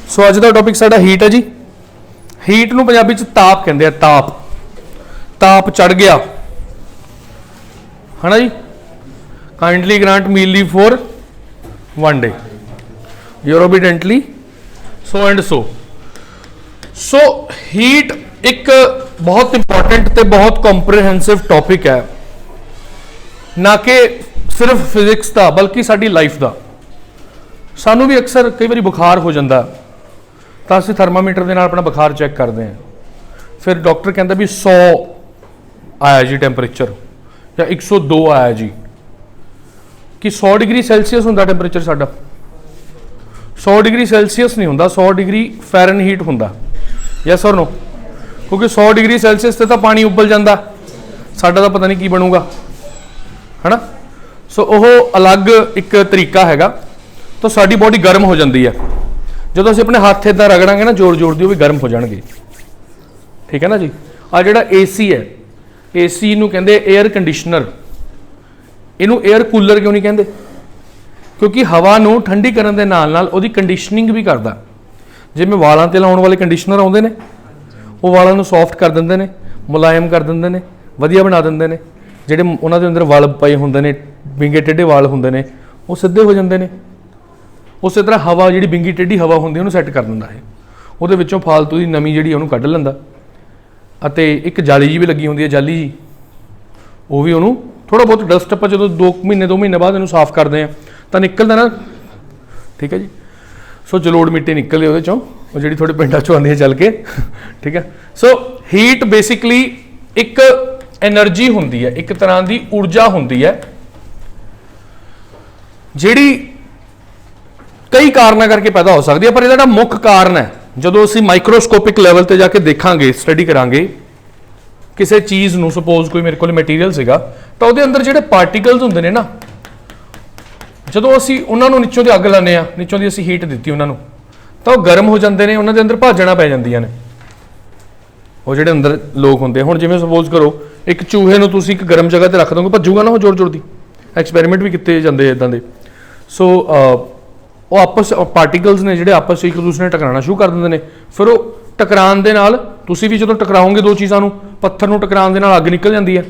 सो अज का टॉपिक साडा हीट है जी। हीट नूं पंजाबी च ताप कहंदे आ। ताप ताप चढ़ गया है ना जी। Kindly grant me leave for one day your obediently so and so. So heat एक बहुत इंपॉर्टेंट ते बहुत कॉम्प्रिहेंसिव टॉपिक है, ना कि सिर्फ फिजिक्स का बल्कि साडी लाइफ का। सानू भी अक्सर कई बार बुखार हो जाता तो असं थर्मामीटर के नाल अपना बुखार चैक करते हैं, फिर डॉक्टर कहता भी 100 आया जी टैंपरेचर या 102 आया जी। कि 100 डिग्री सैल्सीयस होंदा टैंपरेचर साडा? 100 डिग्री सैल्सीयस नहीं होंदा, 100 डिग्री फैरनहीट होंदा। यस और नो? क्योंकि 100 डिग्री सैल्सीयस से तो पानी उबल जाता, साडा तो पता नहीं की बनूगा, है ना। सो वह अलग एक तरीका हैगा। तो साडी बॉडी गर्म हो जाती है जो असीं अपने हाथ इदां रगड़ांगे ना जोर जोर दी, वो भी गर्म हो जाएंगे। ठीक है ना जी। आ जिहड़ा AC है, AC नूं कहंदे एयर कंडीशनर। इनू एयर कूलर क्यों नहीं कहंदे? क्योंकि हवा नूं ठंडी करन दे नाल नाल उहदी कंडीशनिंग भी करदा। जिवें वालां ते लाउण वाले कंडीशनर आउंदे ने, वो वालां नूं सॉफ्ट कर दिंदे ने, मुलायम कर दिंदे ने, वधिया बना दिंदे ने। जिहड़े उन्हां दे अंदर वल पए हुंदे ने, विंगे टेढ़े वाल हुंदे ने, वो सिद्धे हो जांदे ने। उस तरह हवा जी विंगी टेढ़ी हवा होंदी उन्होंने सैट कर दिंदा है, उहदे विचों फालतू की नमी जी उन्होंने कढ़ लैंदा। अते एक जाली जी भी लगी होंदी है, जाली जी, वो भी उन्होंने थोड़ा बहुत डस्ट आप जो 2 महीने बाद इन्हूं साफ करते हैं तो निकलदा ना। ठीक है जी। सो जलोड़ मिट्टी निकलदी उहदे चों, वो जिहड़ी थोड़े पिंडां चों आउंदी है चल के। ठीक है। सो हीट बेसिकली एक एनर्जी होंदी है, एक तरह की ऊर्जा होंदी है जिहड़ी कई कारणों करके पैदा हो सकती है। पर यह मुख्य कारण है, जो असी माइक्रोस्कोपिक लैवल पर जाके देखा स्टडी करांगे किसी चीज़ नूं, सपोज कोई मेरे को मटीरियल सीगा तो वो अंदर जो पार्टिकल्स होंगे ने ना, जो असी उन्होंने नीचों की अग लाने, नीचों की असी हीट दी उन्होंने, तो वो गर्म हो जाते हैं, उन्होंने अंदर भाजना पै जांदियां ने। वो जो अंदर लोग होंगे, हुण जिवें सपोज करो एक चूहे नूं तुसीं एक गर्म जगह पर रख दोगे, भज्जूगा ना वो जोर जोर की। एक्सपैरीमेंट भी किए जाते इदां दे। सो वो आपस पार्टिकल्स ने जिहड़े आपस एक दूसरे टकराना शुरू कर देंगे ने। फिर वो टकरान दे नाल तुसीं भी जो टकराओगे दो चीज़ों को, पत्थर नूं टकरान दे नाल अग निकल जाती है,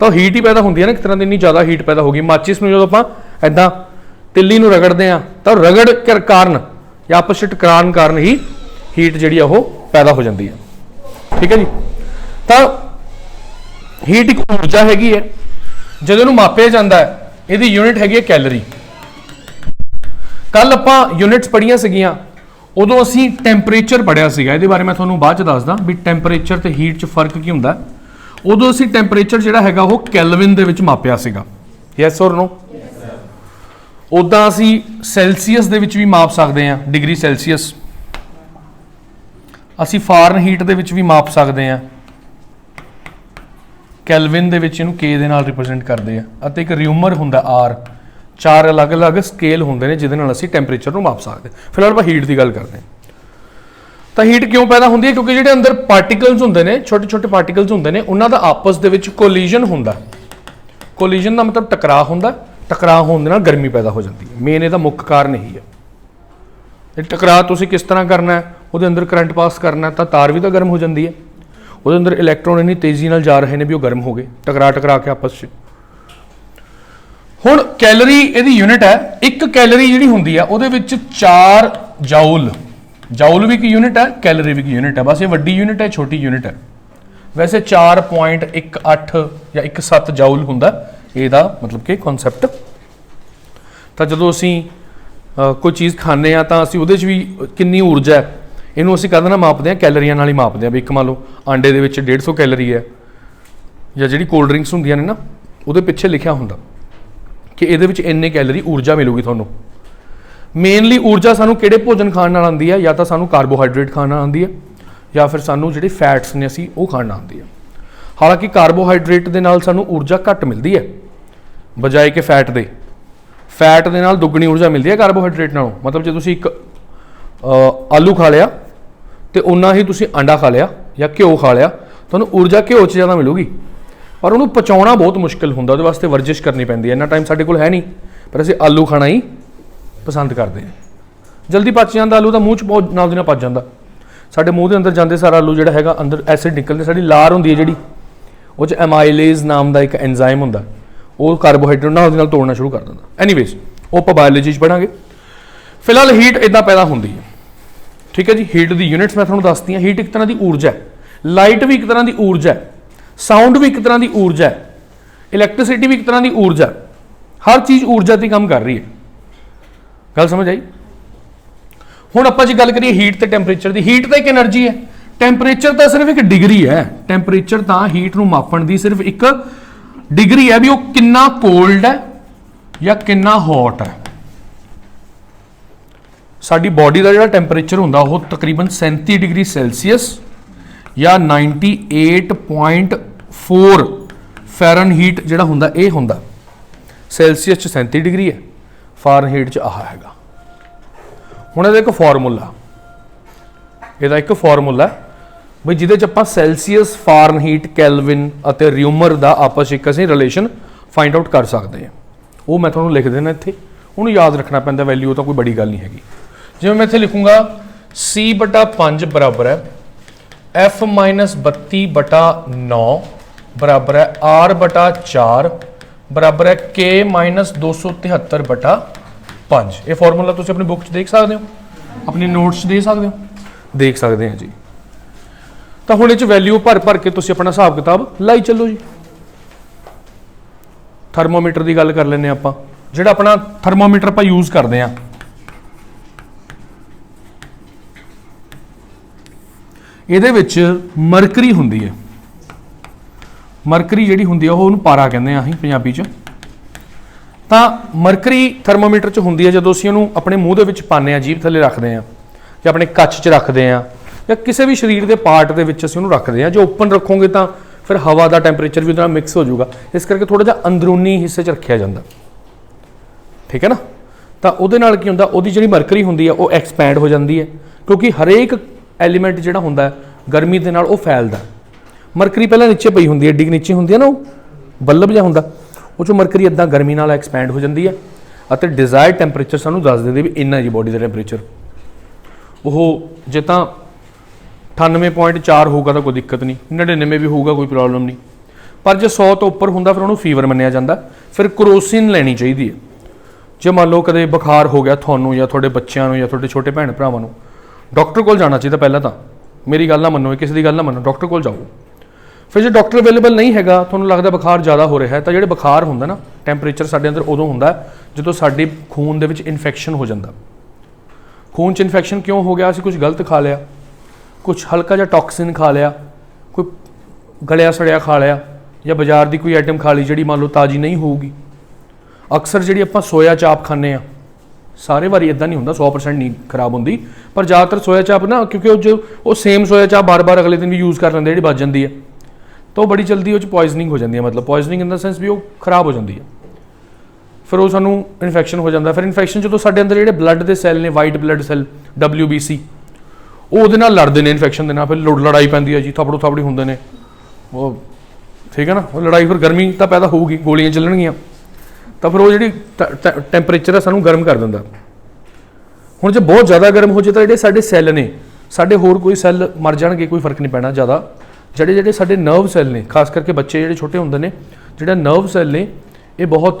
तो हीट ही पैदा होंदी है ना एक तरह की। इन्नी ज़्यादा हीट पैदा होगी। माचिस में जो आप इदां तिल्ली नूं रगड़ते हैं तो रगड़ के कारण या आपस में टकरान कारण ही हीट जिहड़ी वो पैदा हो जाती है। ठीक है जी। तो हीट एक ऊर्जा हैगी है, जो इहनूं मापिया जाता है, इहदी यूनिट हैगी है कैलरी। कल आपां यूनिट्स पढ़ियां सीगियां, उदों असीं टैंपरेचर पढ़िया सीगा। इहदे बारे मैं तुहानूं बाद च दसदा भी टैंपरेचर ते हीट च फर्क की हुंदा। उदों असीं टैंपरेचर जिहड़ा हैगा वो कैल्विन दे विच मापिया सीगा। यस और नो? उदां असीं सैल्सीयस दे विच भी माप सकदे हां, डिग्री सैल्सीयस। असीं फारनहीट दे विच भी माप सकदे हां। कैल्विन दे विच इहनूं K दे नाल रिप्रजेंट करदे आ, अते एक र्यूमर हुंदा R। 4 अलग अलग स्केल होंगे ने जिहदे नाल असीं टैंपरेचर को माप सकते। फिलहाल आप हीट की गल करते हैं। तो हीट क्यों पैदा होंदी है? क्योंकि जिहड़े अंदर पार्टिकल्स होंगे ने, छोटे छोटे पार्टिकल्स होंगे ने, उन्हां दा आपस दे विच कोलिजन होंदा। कोलिजन का मतलब टकराव होंदा। टकराव होने नाल गर्मी पैदा हो जाती है। मेन इहदा मुख्य कारण यही है। ये टकराव तुसीं किस तरह करना है, उहदे अंदर करंट पास करना है, तो तार भी तो गर्म हो जाती है। उहदे अंदर इलैक्ट्रॉन इन्नी तेजी नाल जा रहे हैं भी वो गर्म हो गए टकरा टकरा के आपस में। हुण कैलरी इहदी यूनिट है। एक कैलरी जिहड़ी हुंदी है उहदे विच 4 जाउल, जाउल भी एक यूनिट है, कैलरी भी एक यूनिट है। बस ये वड्डी यूनिट है, छोटी यूनिट है। वैसे 4.18 या 17 जाउल हुंदा इहदा मतलब कि कॉन्सैप्ट। तो जो असीं कोई चीज़ खाने तो असीं उहदे च भी कितनी ऊर्जा है इनू असीं कहदे ना मापते हैं, कैलरियां नाल ही मापते हैं। भी एक मान लो आंडे दे विच 150 कैलरी है, या जिहड़ी कोल्ड ड्रिंक्स हुंदियां ने ना उहदे पिछे लिखिया हुंदा कि इहदे विच इन्ने कैलरी ऊर्जा मिलूगी तुहानूं। मेनली ऊर्जा सानूं किहड़े भोजन खाण नाल आंदी है? या तो सानूं कार्बोहाइड्रेट खाण नाल आंदी है, या फिर सानूं जिहड़े फैट्स ने असीं वो खाण नाल आंदी है। हालांकि कार्बोहाइड्रेट दे नाल सानूं ऊर्जा घट मिलती है बजाए कि फैट दे। फैट दे नाल दुगनी ऊर्जा मिलती है कार्बोहाइड्रेट नालों। मतलब जो तुसीं एक आलू खा लिया तो उन्ना ही तुसीं अंडा खा लिया या घ्यो खा लिया, तुहानूं ऊर्जा घ्यो च ज़्यादा मिलूगी, पर उन्होंने पचाउणा बहुत मुश्किल होंदा। उहदे वास्ते वर्जिश करनी पैंदी है। इन्ना टाइम साडे कोल है नहीं, पर असीं आलू खाना ही पसंद करते हैं। जल्दी पच जाता आलू तो मूँह च बहुत नाल दी नाल पच जाता। साडे मूँह के अंदर जाते सारा आलू जिहड़ा हैगा अंदर एसिड निकलते, साडी लार हुंदी है जिहड़ी वो च एमाइलेज नाम का एक एंजाइम हुंदा, वो कार्बोहाइड्रेट नाल दी नाल तोड़ना शुरू कर दिंदा। एनीवेज वो आपां बायोलॉजी च पढ़ांगे। फिलहाल हीट इदां पैदा हुंदी है, ठीक है जी। हीट दी यूनिट्स मैं तुहानूं दसदी हां। हीट एक तरह की ऊर्जा है, लाइट भी एक तरह की ऊर्जा है, साउंड भी एक तरह की ऊर्जा है, इलैक्ट्रिसिटी भी एक तरह की ऊर्जा है। हर चीज़ ऊर्जा ते काम कर रही है। गल समझ आई? हुण आपां जी गल करिए हीट ते टैंपरेचर की। हीट तो एक एनर्जी है, टैंपरेचर तो सिर्फ एक डिग्री है। टैंपरेचर तो हीट नूं मापण दी सिर्फ एक डिग्री है भी वो कितना कोल्ड है या कितना हॉट है। साडी बॉडी का जो टैंपरेचर होंदा वो तकरीबन 37 डिग्री सैल्सीयस या 98.4 फैरनहीट जिहड़ा हुंदा ये हुंदा। सैल्सीयस च 37 डिग्री है, फारनहीट च आह हैगा। हुण इहदा एक फॉर्मूला, ਇਹਦਾ ਇੱਕ ਫਾਰਮੂਲਾ ਬਈ ਜਿਹਦੇ ਚ ਆਪਾਂ ਸੈਲਸੀਅਸ, ਫਾਰਨਹੀਟ, ਕੈਲਵਿਨ ਅਤੇ ਰਿਊਮਰ ਦਾ ਆਪਸ ਵਿੱਚ ਅਸੀਂ ਰਿਲੇਸ਼ਨ ਫਾਈਂਡ ਆਊਟ ਕਰ ਸਕਦੇ ਹਾਂ। ਉਹ ਮੈਂ ਤੁਹਾਨੂੰ ਲਿਖ ਦੇਣਾ ਇੱਥੇ, ਉਹਨੂੰ ਯਾਦ ਰੱਖਣਾ ਪੈਂਦਾ। ਵੈਲਿਊ ਤਾਂ ਕੋਈ ਬੜੀ ਗੱਲ ਨਹੀਂ ਹੈਗੀ। ਜਿਵੇਂ ਮੈਂ ਇੱਥੇ ਲਿਖੂੰਗਾ C/5 ਬਰਾਬਰ ਹੈ F-32/9 ਬਰਾਬਰ ਹੈ R/4 ਬਰਾਬਰ ਹੈ K-273/5। ਇਹ ਫਾਰਮੂਲਾ ਤੁਸੀਂ ਆਪਣੀ ਬੁੱਕ 'ਚ ਦੇਖ ਸਕਦੇ ਹੋ, ਆਪਣੀ ਨੋਟਸ ਦੇ ਸਕਦੇ ਹੋ, देख सकते हैं जी। तो हुण इह वैल्यू भर भर के तुसीं अपना हिसाब किताब लाई चलो जी। थर्मोमीटर की गल कर लें आपां, जिहड़ा अपना थर्मोमीटर आपां यूज़ करते हैं, इहदे विच मरकरी हुंदी है। मरकरी जिहड़ी हुंदी है उहनूं पारा कहंदे आ असीं पंजाबी च। तां मरकरी थर्मोमीटर च हुंदी है जदों असीं उहनूं अपने मूँह दे विच पाने आ, जीभ थल्ले रखते हैं ਜਾਂ ਆਪਣੇ ਕੱਚ 'ਚ ਰੱਖਦੇ ਆ ਜਾਂ ਕਿਸੇ ਵੀ ਸਰੀਰ ਦੇ ਪਾਰਟ ਦੇ ਵਿੱਚ ਅਸੀਂ ਉਹਨੂੰ ਰੱਖਦੇ ਆ। ਜੇ ਓਪਨ ਰੱਖੋਗੇ ਤਾਂ ਫਿਰ ਹਵਾ ਦਾ ਟੈਂਪਰੇਚਰ ਵੀ ਉਹਦੇ ਨਾਲ ਮਿਕਸ ਹੋ ਜਾਊਗਾ, ਇਸ ਕਰਕੇ ਥੋੜਾ ਜਿਹਾ ਅੰਦਰੂਨੀ ਹਿੱਸੇ 'ਚ ਰੱਖਿਆ ਜਾਂਦਾ, ਠੀਕ ਹੈ ਨਾ। ਤਾਂ ਉਹਦੇ ਨਾਲ ਕੀ ਹੁੰਦਾ, ਉਹਦੀ ਜਿਹੜੀ ਮਰਕਰੀ ਹੁੰਦੀ ਆ ਉਹ ਐਕਸਪੈਂਡ ਹੋ ਜਾਂਦੀ ਹੈ, ਕਿਉਂਕਿ ਹਰੇਕ ਐਲੀਮੈਂਟ ਜਿਹੜਾ ਹੁੰਦਾ ਗਰਮੀ ਦੇ ਨਾਲ ਉਹ ਫੈਲਦਾ। ਮਰਕਰੀ ਪਹਿਲਾਂ ਨੀਚੇ ਪਈ ਹੁੰਦੀ ਹੈ, ਡਿੱਗ ਨੀਚੇ ਹੁੰਦੀ ਹੈ ਨਾ, ਉਹ ਬੱਲਬ ਜਿਹਾ ਹੁੰਦਾ, ਉਹ 'ਚੋਂ ਮਰਕਰੀ ਇੱਦਾਂ ਗਰਮੀ ਨਾਲ ਐਕਸਪੈਂਡ ਹੋ ਜਾਂਦੀ ਹੈ ਅਤੇ ਡਿਜ਼ਾਇਰਡ ਟੈਂਪਰੇਚਰ ਸਾਨੂੰ ਦੱਸ ਦਿੰਦੇ ਵੀ ਇੰਨਾ ਜੀ ਬੋਡੀ ਦਾ ਟੈਂਪਰੇਚਰ। ਉਹ ਜੇ ਤਾਂ 98.4 ਹੋਊਗਾ ਤਾਂ ਕੋਈ ਦਿੱਕਤ ਨਹੀਂ, 99 ਵੀ ਹੋਊਗਾ ਕੋਈ ਪ੍ਰੋਬਲਮ ਨਹੀਂ, ਪਰ ਜੇ 100 ਤੋਂ ਉੱਪਰ ਹੁੰਦਾ ਫਿਰ ਉਹਨੂੰ ਫੀਵਰ ਮੰਨਿਆ ਜਾਂਦਾ। ਫਿਰ ਕਰੋਸਿਨ ਲੈਣੀ ਚਾਹੀਦੀ ਹੈ। ਜੇ ਮੰਨ ਲਓ ਕਦੇ ਬੁਖਾਰ ਹੋ ਗਿਆ ਤੁਹਾਨੂੰ ਜਾਂ ਤੁਹਾਡੇ ਬੱਚਿਆਂ ਨੂੰ ਜਾਂ ਤੁਹਾਡੇ ਛੋਟੇ ਭੈਣ ਭਰਾਵਾਂ ਨੂੰ, ਡਾਕਟਰ ਕੋਲ ਜਾਣਾ ਚਾਹੀਦਾ ਪਹਿਲਾਂ ਤਾਂ। ਮੇਰੀ ਗੱਲ ਨਾ ਮੰਨੋ, ਕਿਸੇ ਦੀ ਗੱਲ ਨਾ ਮੰਨੋ, ਡਾਕਟਰ ਕੋਲ ਜਾਓ। ਫਿਰ ਜੇ ਡਾਕਟਰ ਅਵੇਲੇਬਲ ਨਹੀਂ ਹੈਗਾ, ਤੁਹਾਨੂੰ ਲੱਗਦਾ ਬੁਖਾਰ ਜ਼ਿਆਦਾ ਹੋ ਰਿਹਾ ਹੈ, ਤਾਂ ਜਿਹੜੇ ਬੁਖਾਰ ਹੁੰਦਾ ਨਾ ਟੈਂਪਰੇਚਰ ਸਾਡੇ ਅੰਦਰ ਉਦੋਂ ਹੁੰਦਾ ਜਦੋਂ ਸਾਡੇ ਖੂਨ ਦੇ ਵਿੱਚ ਇਨਫੈਕਸ਼ਨ ਹੋ ਜਾਂਦਾ। खून च इन्फेक्शन क्यों हो गया, असीं कुछ गलत खा लिया, कुछ हल्का जिहा टॉक्सिन खा लिया, कोई गलिया सड़िया खा लिया या बाजार की कोई आइटम खा ली जिहड़ी मान लो ताज़ी नहीं होगी। अक्सर जिहड़ी आपां सोया चाप खाने आ, सारे वारी इदां नहीं हुंदा, 100% नहीं खराब होंदी, पर ज़्यादातर सोया चाप ना, क्योंकि वो सेम सोया चाप बार बार अगले दिन भी यूज़ कर लेंदे, जिहड़ी बच जाती है, तो बड़ी जल्दी वो पॉइजनिंग हो जाती है। मतलब पॉइजनिंग इन द सेंस भी वो खराब हो जाती है, फिर वो सानू इन्फेक्शन हो जाता। फिर इन्फेक्शन जो साढ़े अंदर जो ब्लड के सैल ने, वाइट ब्लड सैल WBC, वो लड़ते हैं इन्फेक्शन के नाल, फिर लड़ाई पैंदी है जी, थपड़ो थपड़ी होंदे ने वो, ठीक है ना। वो लड़ाई फिर गर्मी तो पैदा होगी, गोलियां चलणगियां, तो फिर वो जी टैंपरेचर है सानू गर्म कर दिंदा। हुण जे बहुत ज़्यादा गर्म हो जाए तो जिहड़े साडे सैल ने, साडे होर कोई सैल मर जाणगे, कोई फर्क नहीं पैना ज़्यादा। जिहड़े साडे नर्व सैल ने, खास करके बच्चे जिहड़े छोटे होंदे ने, जिहड़े नर्व सैल ने ये बहुत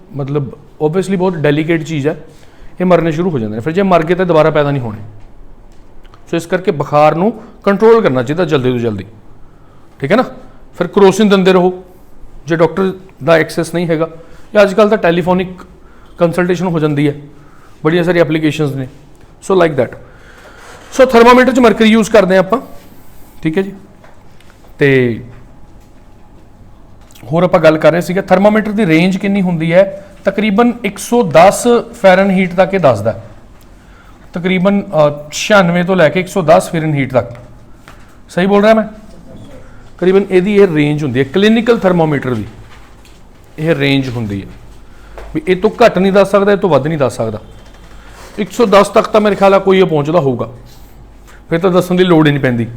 मतलब ओबवियसली बहुत डेलीकेट चीज़ है, ये मरने शुरू हो जाते हैं। फिर जो मर गए तो दोबारा पैदा नहीं होने। सो इस करके बुखार नू कंट्रोल करना चाहिए जल्दी तो जल्दी, ठीक है ना। फिर क्रोसिन दिंदे रहो जो डॉक्टर का एक्सेस नहीं हैगा, या अजकल तो टैलीफोनिक कंसल्टेशन हो जाती है, बड़िया सारी एप्लीकेशंस ने। So like that. So thermometer च मरकरी यूज़ करते हैं आपां, ठीक है जी। तो होर आपां गल कर रहे सीगे थर्मामीटर की रेंज कितनी हुंदी है, तकरीबन 110 फैरनहीट तक ये दसदा, तकरीबन 96 तो लैके 110 फैरनहीट तक। सही बोल रहा मैं? करीबन यदी ये रेंज हुंदी है क्लीनिकल थर्मोमीटर की, यह रेंज हुंदी है भी ये तो घट नहीं दस सकता, ये तो वध नहीं दस सकता। 110 तक तो मेरे ख्याल है कोई पहुँचता होगा, फिर तो दसन की लोड़ ही नहीं पैंदी,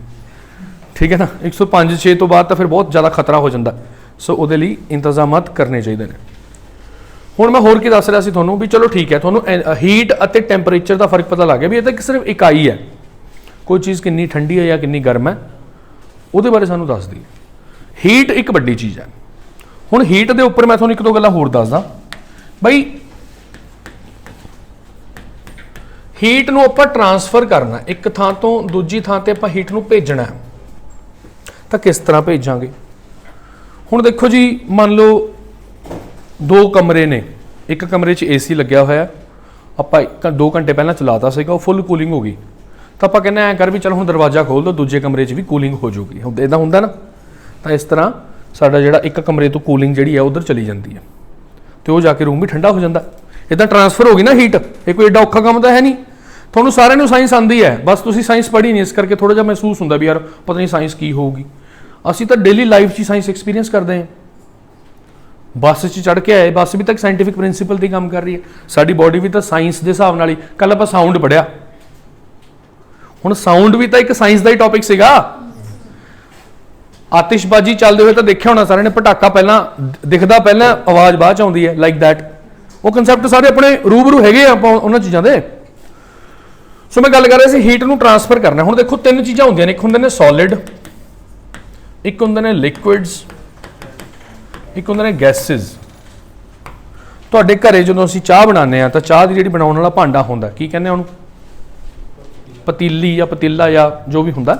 ठीक है ना। 105-6 तो बाद तो फिर बहुत ज़्यादा खतरा हो जाता। सो उहदे लई इंतजामात करने चाहिए ने। ਹੁਣ मैं होर की दस रहा सी तुहानूं भी चलो ठीक है, तुहानूं हीट अते टैंपरेचर का फर्क पता लग गया भी ये तो सिर्फ इकाई है, कोई चीज़ कितनी ठंडी है या कितनी गर्म है ਉਹਦੇ बारे सानूं दस दी। हीट एक वड्डी चीज़ है। हुण हीट के उपर मैं तुहानूं एक दो गल्लां होर दसदा बई, हीट नूं आपां ट्रांसफर करना एक थां तो दूजी थां ते आपां हीट नूं भेजना है, तो किस तरह भेजांगे? हुण देखो जी, मान लो दो कमरे ने, एक कमरे च AC लग्या होया, आपां 2 घंटे पहलां चलाता सीगा, फुल कूलिंग हो गई, तो आप कहने ऐ कर भी चलो हुण दरवाजा खोल दो, दूजे कमरे च भी कूलिंग हो जाऊगी, इदां हुंदा ना। तो इस तरह साडा जिहड़ा एक कमरे तो कूलिंग जिहड़ी है उधर चली जाती है, तो वो जाके रूम भी ठंडा हो जाता, इदां ट्रांसफर हो गई ना हीट। ये कोई एडा औखा काम तो है नहीं, तुहानूं सारिਆਂ ਨੂੰ साइंस आती है, बस तुसीं साइंस पढ़ी नहीं, इस करके थोड़ा जिहा महसूस हुंदा भी यार पता नहीं साइंस की होगी। असीं तो डेली लाइफ च साइंस एक्सपीरियंस करते हैं। बस च चढ़ के आए, बस भी तक साइंटिफिक प्रिंसीपल की काम कर रही है, साडी बॉडी भी तो साइंस के हिसाब नाल ही। कल आपां साउंड पढ़िया, हुण साउंड भी तो एक साइंस का ही टॉपिक सीगा। आतिशबाजी चलते हुए तो देखा होना सारे ने, पटाका पहला दिखता पहला आवाज़ बाद च आउंदी है, लाइक दैट। वो कंसैप्ट सारे अपने रूबरू हैगे आपां उन्हां चीज़ां दे। सो मैं गल कर रहा सी हीट नूं ट्रांसफर करना। हुण देखो तीन चीज़ां होंदियां ने, एक हुंदे ने सॉलिड, एक हुंदे ने लिक्विड्स, एक हुंदे ने गैसिज। तुहाडे घरे जदों असीं चाह बनाने तो चाह की जिहड़ी बनाउण वाला भांडा हुंदा, की कहंदे उहनूं? पतीली या पतीला या जो भी हुंदा,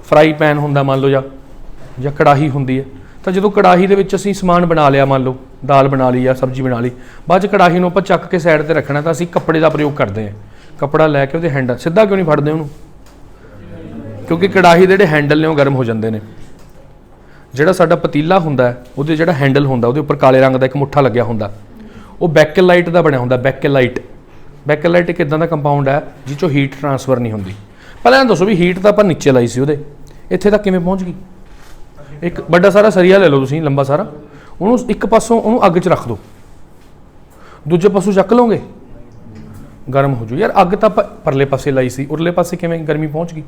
फ्राई पैन हुंदा मान लो, या कड़ाही हुंदी है। तो जो कड़ाही दे विच असीं समान बना लिया, मान लो दाल बना ली या सब्जी बना ली, बाद कड़ाही नूं आपां चक के साइड ते रखना, तो असीं कपड़े का प्रयोग करते हैं। कपड़ा लैके उहदे हैंडल सीधा क्यों नहीं फड़दे उहनूं? क्योंकि कड़ाही दे जिहड़े हैंडल ने वो गर्म हो जाते हैं। जिहड़ा साडा पतीला हुंदा है उहदे जिहड़ा हैंडल हुंदा उहदे उपर काले रंग का एक मुठा लग्या हुंदा, वो बैकेलाइट का बनया हुंदा। बैकेलाइट एक इदां दा कंपाउंड है जिस चों हीट ट्रांसफर नहीं होंदी। पहले इह दसो भी हीट तो आपां नीचे लाई सी, उहदे इत्थे तक किवें पहुँच गई? एक बड़ा सारा सरिया ले लो तुसीं, लंबा सारा, उहनूं एक पासों उहनूं अग च रख दो, दूजे पासों चक लोगे गर्म हो जू। यार अग तो आपां परले पासे लाई सी, उरले पासे किवें गर्मी पहुँच गई?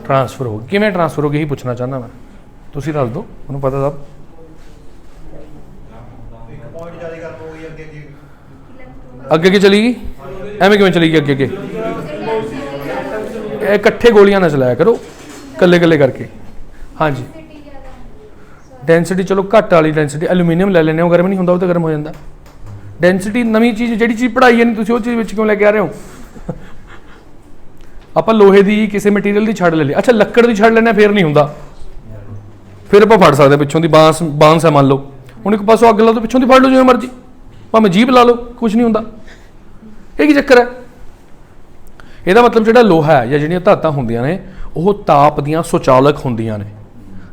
ट्रांसफर हो गई। किवें ट्रांसफर हो गई, यही पूछना चाहना मैं, तुसीं दस दो, उहनूं पता सब। अगे अगे चली गई, एवें किवें चली गई अगे अगे? इकट्ठे गोलियां ना चलाया करो, कल्ले कल्ले करके। हाँ जी, डेंसिटी चलो घट वाली डेंसिटी एल्यूमीनियम ले लेने, गर्म नहीं होंदा, वो तो गर्म हो जाता। डेंसिटी नवी चीज़, जिहड़ी चीज़ पढ़ाई है नहीं तुसीं, वो चीज़ क्यों लैके आ रहे हो? आपां लोहे की किसी मटीरियल की छड़ ले ली, अच्छा लक्कड़ की छड़ लेने फिर नहीं होंदा, फिर आपां फड़ सकते पिछों दी। बांस है मान लो, हुण एक पासों अग ला दो, पिछों दी फड़ लो जिवें मर्जी, भावें जीभ ला लो, कुछ नहीं होंदा। ये की चक्कर है? ਇਹਦਾ मतलब ਜਿਹੜਾ लोहा है या ਜਿਹੜੀਆਂ ਧਾਤਾਂ ਹੁੰਦੀਆਂ ਨੇ ਉਹ ਤਾਪ ਦੀਆਂ ਸੁਚਾਲਕ ਹੁੰਦੀਆਂ ਨੇ।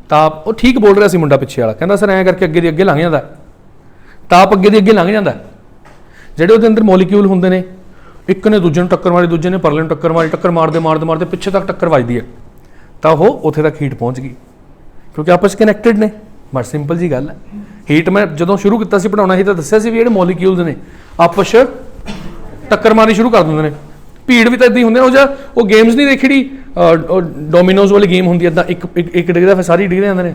ਤਾਪ, ਉਹ ਠੀਕ ਬੋਲ ਰਿਹਾ ਸੀ ਮੁੰਡਾ ਪਿੱਛੇ ਵਾਲਾ, ਕਹਿੰਦਾ ਸਰ ਐਂ ਕਰਕੇ ਅੱਗੇ ਦੀ ਅੱਗੇ ਲੰਘ ਜਾਂਦਾ, ਤਾਪ ਅੱਗੇ ਦੀ ਅੱਗੇ ਲੰਘ ਜਾਂਦਾ। ਜਿਹੜੇ ਉਹਦੇ ਅੰਦਰ ਮੋਲੀਕਿਊਲ ਹੁੰਦੇ ਨੇ, ਇੱਕ ਨੇ ਦੂਜੇ ਨੂੰ ਟੱਕਰ ਮਾਰੀ, ਦੂਜੇ ਨੇ ਪਰਲੇ ਨੂੰ ਟੱਕਰ ਮਾਰੀ, ਟੱਕਰ ਮਾਰਦੇ ਮਾਰਦੇ ਮਾਰਦੇ ਪਿੱਛੇ ਤੱਕ ਟੱਕਰ ਵੱਜਦੀ ਹੈ, ਤਾਂ ਉਹ ਉੱਥੇ ਤੱਕ ਹੀਟ ਪਹੁੰਚ ਗਈ, ਕਿਉਂਕਿ ਆਪਸ ਕਨੈਕਟਡ ਨੇ। ਬਸ ਸਿੰਪਲ ਜੀ ਗੱਲ ਹੈ। ਹੀਟ ਮੈਂ ਜਦੋਂ ਸ਼ੁਰੂ ਕੀਤਾ ਸੀ ਪੜਾਉਣਾ ਸੀ ਤਾਂ ਦੱਸਿਆ ਸੀ ਵੀ ਜਿਹੜੇ ਮੋਲੀਕਿਊਲਸ ਨੇ ਆਪਸ ਟੱਕਰ ਮਾਰਨੀ ਸ਼ੁਰੂ ਕਰ ਦਿੰਦੇ ਨੇ। ਭੀੜ ਵੀ ਤਾਂ ਇੱਦਾਂ ਹੀ ਹੁੰਦੇ ਨੇ। ਉਹ ਗੇਮਸ ਨਹੀਂ ਦੇਖੀ ਜਿਹੜੀ ਡੋਮੀਨੋਜ਼ ਵਾਲੀ ਗੇਮ ਹੁੰਦੀ ਇੱਦਾਂ, ਇੱਕ ਡਿੱਗਦਾ ਫਿਰ ਸਾਰੇ ਡਿੱਗਦੇ ਜਾਂਦੇ ਨੇ,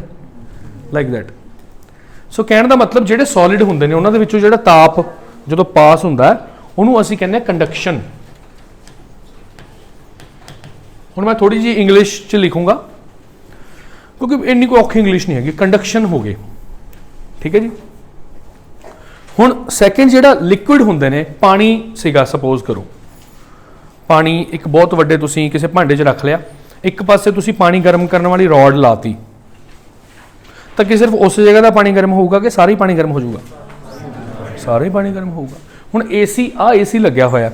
ਲਾਈਕ ਦੈਟ। ਸੋ ਕਹਿਣ ਦਾ ਮਤਲਬ ਜਿਹੜੇ ਸੋਲਿਡ ਹੁੰਦੇ ਨੇ ਉਹਨਾਂ ਦੇ ਵਿੱਚੋਂ ਜਿਹੜਾ ਤਾਪ ਜਦੋਂ ਪਾਸ ਹੁੰਦਾ ਉਹਨੂੰ ਅਸੀਂ ਕਹਿੰਦੇ ਹਾਂ ਕੰਡਕਸ਼ਨ। ਹੁਣ ਮੈਂ ਥੋੜੀ ਜਿਹੀ ਇੰਗਲਿਸ਼ 'ਚ ਲਿਖੂੰਗਾ ਕਿਉਂਕਿ ਇੰਨੀ ਕੋਈ ਔਖੀ ਇੰਗਲਿਸ਼ ਨਹੀਂ ਹੈਗੀ। ਕੰਡਕਸ਼ਨ ਹੋ ਗਏ, ਠੀਕ ਹੈ ਜੀ। ਹੁਣ ਸੈਕਿੰਡ ਜਿਹੜਾ ਲਿਕੁਇਡ ਹੁੰਦੇ ਨੇ, ਪਾਣੀ ਸੀਗਾ ਸਪੋਜ਼ ਕਰੋ, पानी एक बहुत वड्डे तुसीं किसी भांडे च रख लिया, एक पासे तुसीं पानी गर्म करने वाली रॉड लाती, तो कि सिर्फ उस जगह का पानी गर्म होगा कि सारा ही पानी गर्म हो जाऊगा? सारा ही पानी गर्म होगा। हुण AC, आ AC लग्या होया,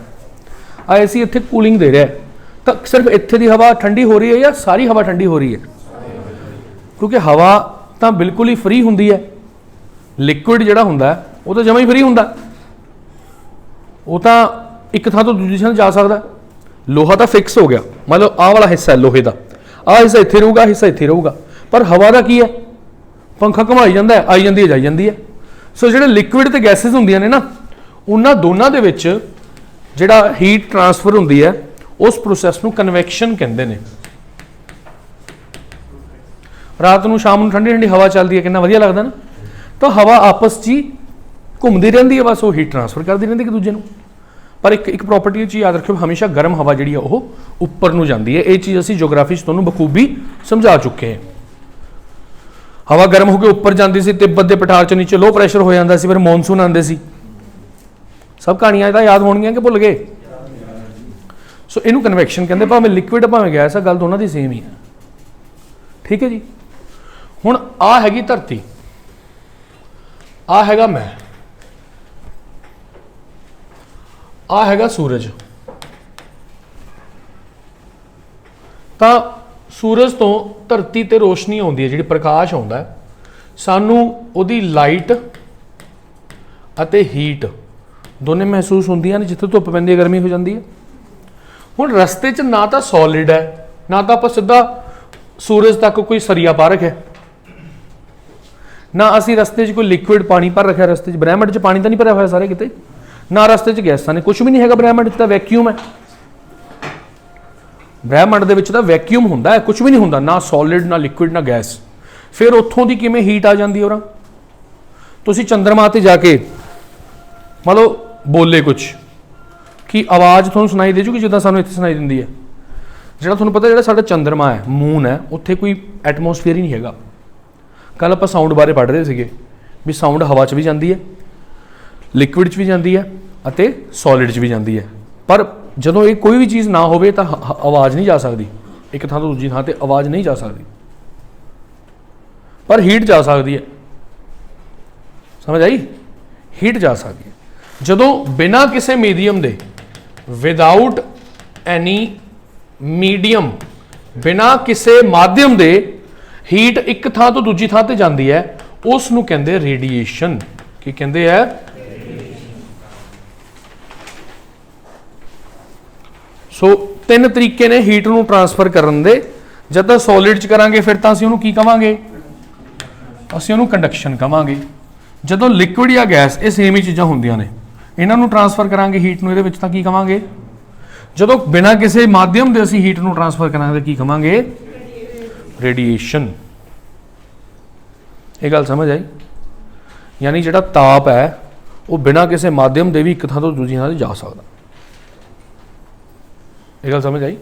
आ AC इत्थे कूलिंग दे रहा है, तो सिर्फ इत्थे दी हवा ठंडी हो रही है या सारी हवा ठंडी हो रही है? क्योंकि हवा तो बिल्कुल ही फ्री हुंदी है, लिक्विड जिहड़ा हुंदा वो तो जमा ही फ्री हुंदा, वो तो एक थां तो दूजी थां जा सकदा। लोहा तो फिक्स हो गया, मतलब आह वाला हिस्सा है लोहे का, आह हिस्सा इत्थे रहूगा, हिस्सा इत्थे रहूगा, पर हवा का की है, पंखा घुमाई जाता है, आई जाती है जाई जाती है। सो जिहड़े लिक्विड ते गैसेस हुंदियां ने ना, उन्हां दोनां दे विच जिहड़ा हीट ट्रांसफर हुंदी है उस प्रोसैस नूं कन्वैक्शन कहंदे ने। रात नूं शाम नूं ठंडी ठंडी हवा चलदी है, कितना वधिया लगदा ना। तो हवा आपस च घूमती रहिंदी है, बस वो हीट ट्रांसफर करती रहिंदी एक दूजे नूं। पर एक प्रॉपर्टी चीज़ याद रखियो, हमेशा गर्म हवा जिहड़ी है वो उपर नूं जाती है। ये चीज़ असीं जोग्राफी च तुहानूं बखूबी समझा चुके हैं। हवा गर्म होकर उपर जाती सी, तिब्बत के पठार च नीचे लो प्रैशर हो जाता सी, फिर मॉनसून आते सी। सब कहानियां तां याद होणगियां कि भुल गए। सो इनू कन्वैक्शन कहते, भावें लिक्विड भावें गैस है, गल दोनों की सेम ही है। ठीक है जी। हुण आ हैगी धरती, आ हैगा मैं, आ हैगा सूरज। तां सूरज तो धरती ते रोशनी आउंदी है, जिहड़ी प्रकाश आउंदा है, सानू उहदी लाइट अते हीट दोने महसूस होंदियां ने। जिथे धुप पैंदी है गर्मी हो जाती है। हुण रस्ते च ना तो सॉलिड है, ना तो आपां सीधा सूरज तक कोई सरिया पा रखिया, ना असी रस्ते च कोई लिक्विड पानी भर रखा। रस्ते च ब्रह्मंड च पानी तो नहीं भरया होया सारे किते, ना रस्ते च गैसां ने, कुछ भी नहीं है। ब्रह्मंड च तां वैक्यूम है। ब्रह्मंड दे विच तां वैक्यूम हुंदा है, कुछ भी नहीं हुंदा, ना सॉलिड ना लिक्विड ना गैस। फिर उत्थों दी किवें हीट आ जांदी है। तुसीं चंद्रमा ते जाके मतलब बोले कुछ कि आवाज़ तुहानूं सुनाई दे जूगी जिद्दां सानूं इत्थे सुनाई दिंदी है। जिहड़ा तुहानूं पता जिहड़ा साडा चंद्रमा है, मून है, उत्थे कोई एटमोसफेयर ही नहीं हैगा। कल आपां साउंड बारे पढ़ रहे सीगे भी साउंड हवा च भी जाती है, लिक्विड च भी जाती है अते सॉलिड च भी जाती है। पर जदों ये कोई भी चीज़ ना होवे तां आवाज़ नहीं जा सकती, एक थां तो दूजी थां ते आवाज़ नहीं जा सकती, पर हीट जा सकती है। समझ आई? हीट जा सकती है जदों बिना किसी मीडियम दे, विदाउट एनी मीडियम, बिना किसी माध्यम दे हीट एक थां तो दूजी थां ते जाती है, उस नूं कहंदे रेडिएशन। की कहंदे है? सो तीन तरीके ने हीट नूं ट्रांसफर करन दे। जद तक सॉलिड च करांगे फिर तां असीं उहनूं की कहांगे? असीं उहनूं कंडक्शन कहांगे। जदों लिक्विड या गैस, ये सेम ही चीज़ां हुंदियां ने, इन्हां नूं ट्रांसफर करांगे हीट नूं, इहदे विच तां की कहांगे? जदों बिना किसी माध्यम दे असीं हीट नूं ट्रांसफर करांगे की कहांगे? रेडिएशन। ये गल समझ आई? यानी जिहड़ा ताप है वो बिना किसी माध्यम दे भी एक थां तो दूजी थां ते जा सकदा। ये गल समझ आई?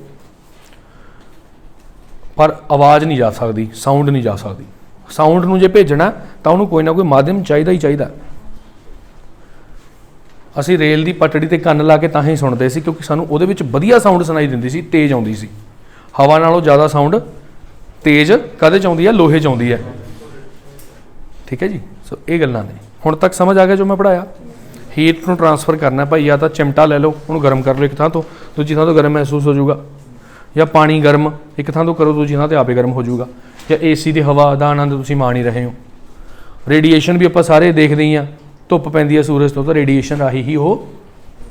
पर आवाज़ नहीं जा सकती, साउंड नहीं जा सकती। साउंड नूं जे भेजना तां उहनूं कोई ना कोई माध्यम चाहिदा ही चाहिदा। असीं रेल की पटड़ी ते कंन ला के तां ही सुणदे सी क्योंकि सानूं उहदे विच वधिया साउंड सुनाई दिंदी सी, तेज़ आउंदी सी। हवा नालों ज़्यादा साउंड तेज़ कदे च आउंदी है? लोहे च आउंदी है। ठीक है जी। सो ये गल्लां ने। हुण तक समझ आ गया जो मैं पढ़ाया? हीट नूं ट्रांसफर करना भाई, या तो चिमटा ले लो, उन्होंने गर्म कर लो एक थां तो दूजी थां तो गर्म महसूस हो जाऊगा, या पानी गर्म एक थां तो करो दूजी थां तो आपे गर्म हो जाऊगा, या AC की हवा का आनंद तुसीं माण ही रहे हो। रेडिएशन भी आपां सारे देखते ही हाँ, धुप पैंदी है सूरज तो रेडिएशन राही ही वो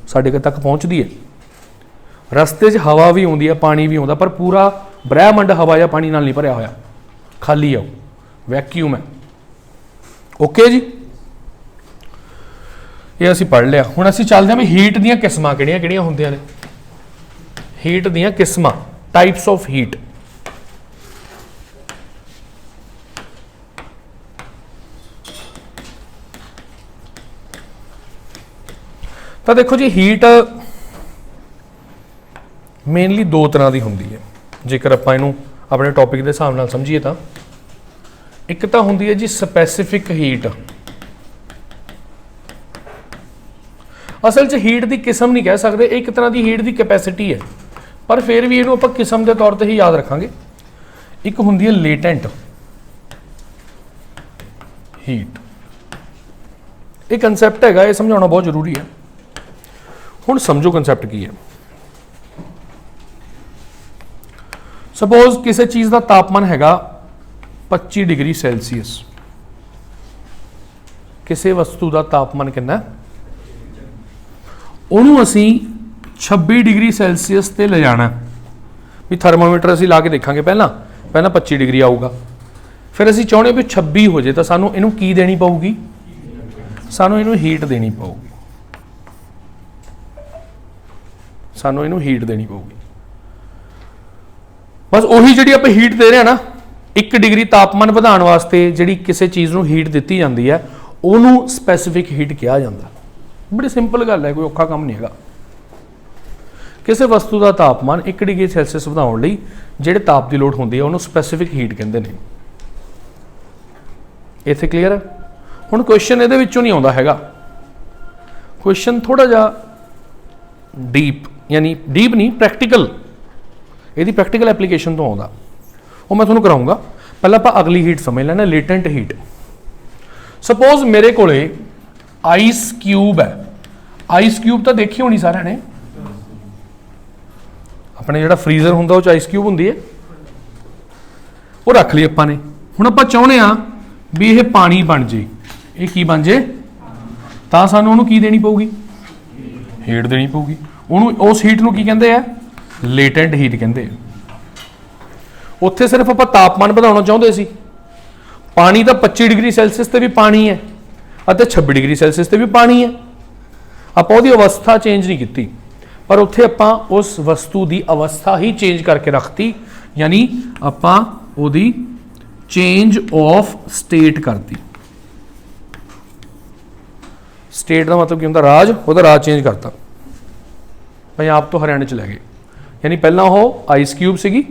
साडे तक पहुँचती है। रस्ते च हवा भी आउंदी है, पानी भी आउंदा, पर पूरा ब्रह्मंड हवा या पानी नाल नहीं भरिया होया, खाली है, वैक्यूम है। ओके जी, ये असीं पढ़ लिया। हुण असीं चलदे हां भी हीट दीयां किस्मां किहड़ियां किहड़ियां हुंदियां ने। हीट दीयां किस्मां, टाइप्स ऑफ हीट। तो देखो जी, हीट मेनली दो तरह की होंदी है, जेकर आपां इहनूं अपने टॉपिक के हिसाब नाल समझीए तो। एक तो होंदी है जी स्पैसीफिक हीट। असल च हीट की किस्म नहीं कह सकते, एक तरह की हीट की कैपेसिटी है, पर फिर भी इहनूं आपां किस्म के तौर पर ही याद रखांगे। एक होंदी है लेटेंट हीट। एक कंसैप्ट हैगा, ये समझाना बहुत जरूरी है। हुण समझो कंसैप्ट की है। सपोज किसी चीज़ का तापमान हैगा 25 डिग्री सैल्सीयस। किसी वस्तु का तापमान कितना? उन्होंने असी 26 डिग्री सैल्सीयस ते ले जाना भी। थर्मामीटर असी ला के देखांगे, पहला 25 डिग्री आऊगा, फिर असी चाहते भी 26 हो जाए तो सानू इनू की देनी पऊगी? सानू इनू हीट देनी पऊगी। सानू इनू हीट देनी पऊगी। बस उही जिहड़ी आपां हीट दे रहे हैं ना, 1 डिग्री तापमान बढ़ाने वास्ते जिहड़ी किसी चीज़ नूं हीट दित्ती जाती है, ਉਹਨੂੰ ਸਪੈਸੀਫਿਕ ਹੀਟ ਕਿਹਾ ਜਾਂਦਾ। ਬੜੀ ਸਿੰਪਲ ਗੱਲ ਹੈ, ਕੋਈ ਔਖਾ ਕੰਮ ਨਹੀਂ ਹੈਗਾ। ਕਿਸੇ ਵਸਤੂ ਦਾ ਤਾਪਮਾਨ 1 ਡਿਗਰੀ ਸੈਲਸੀਅਸ ਵਧਾਉਣ ਲਈ ਜਿਹੜੇ ਤਾਪ ਦੀ ਲੋੜ ਹੁੰਦੀ ਹੈ ਉਹਨੂੰ ਸਪੈਸੀਫਿਕ ਹੀਟ ਕਹਿੰਦੇ ਨੇ। ਇੱਥੇ ਕਲੀਅਰ ਹੈ? ਹੁਣ ਕੁਐਸਚਨ ਇਹਦੇ ਵਿੱਚੋਂ ਨਹੀਂ ਆਉਂਦਾ ਹੈਗਾ, ਕੁਐਸਚਨ ਥੋੜਾ ਜਿਹਾ ਡੀਪ, ਯਾਨੀ ਡੀਪ ਨਹੀਂ, ਪ੍ਰੈਕਟੀਕਲ, ਇਹਦੀ ਪ੍ਰੈਕਟੀਕਲ ਐਪਲੀਕੇਸ਼ਨ ਤੋਂ ਆਉਂਦਾ, ਉਹ ਮੈਂ ਤੁਹਾਨੂੰ ਕਰਾਉਂਗਾ। ਪਹਿਲਾਂ ਆਪਾਂ ਅਗਲੀ ਹੀਟ ਸਮਝ ਲੈਣਾ, ਲੇਟੈਂਟ ਹੀਟ। ਸਪੋਜ਼ ਮੇਰੇ ਕੋਲੇ ਆਈਸ ਕਿਊਬ ਹੈ। ਆਈਸ ਕਿਊਬ ਤਾਂ ਦੇਖੀ ਹੋਣੀ ਸਾਰਿਆਂ ਨੇ, ਆਪਣੇ ਜਿਹੜਾ ਫਰੀਜ਼ਰ ਹੁੰਦਾ ਉਹ 'ਚ ਆਈਸ ਕਿਊਬ ਹੁੰਦੀ ਹੈ, ਉਹ ਰੱਖ ਲਈ ਆਪਾਂ ਨੇ। ਹੁਣ ਆਪਾਂ ਚਾਹੁੰਦੇ ਆ ਵੀ ਇਹ ਪਾਣੀ ਬਣ ਜੇ, ਇਹ ਕੀ ਬਣ ਜੇ, ਤਾਂ ਸਾਨੂੰ ਉਹਨੂੰ ਕੀ ਦੇਣੀ ਪਊਗੀ, ਹੀਟ ਦੇਣੀ ਪਊਗੀ। ਉਹਨੂੰ, ਉਸ ਹੀਟ ਨੂੰ ਕੀ ਕਹਿੰਦੇ ਆ, ਲੇਟੈਂਟ ਹੀਟ ਕਹਿੰਦੇ ਆ। ਉੱਥੇ ਸਿਰਫ ਆਪਾਂ ਤਾਪਮਾਨ ਵਧਾਉਣਾ ਚਾਹੁੰਦੇ ਸੀ। ਪਾਣੀ ਤਾਂ 25 ਡਿਗਰੀ ਸੈਲਸੀਅਸ ਤੇ ਵੀ ਪਾਣੀ ਹੈ ਅਤੇ 26 ਡਿਗਰੀ ਸੈਲਸੀਅਸ ਤੇ ਵੀ ਪਾਣੀ ਹੈ, ਆਪਾਂ ਉਹਦੀ ਅਵਸਥਾ ਚੇਂਜ ਨਹੀਂ ਕੀਤੀ, ਪਰ ਉੱਥੇ ਆਪਾਂ ਉਸ ਵਸਤੂ ਦੀ ਅਵਸਥਾ ਹੀ ਚੇਂਜ ਕਰਕੇ ਰੱਖਤੀ, ਯਾਨੀ ਆਪਾਂ ਉਹਦੀ ਚੇਂਜ ਆਫ ਸਟੇਟ ਕਰਤੀ। ਸਟੇਟ ਦਾ ਮਤਲਬ ਕੀ ਹੁੰਦਾ, ਰਾਜ, ਉਹਦਾ ਰਾਜ ਚੇਂਜ ਕਰਤਾ, ਪੰਜਾਬ ਤੋਂ ਹਰਿਆਣੇ ਚ ਲੈ ਗਏ। ਯਾਨੀ ਪਹਿਲਾਂ ਉਹ ਆਈਸ ਕਿਊਬ ਸੀਗੀ,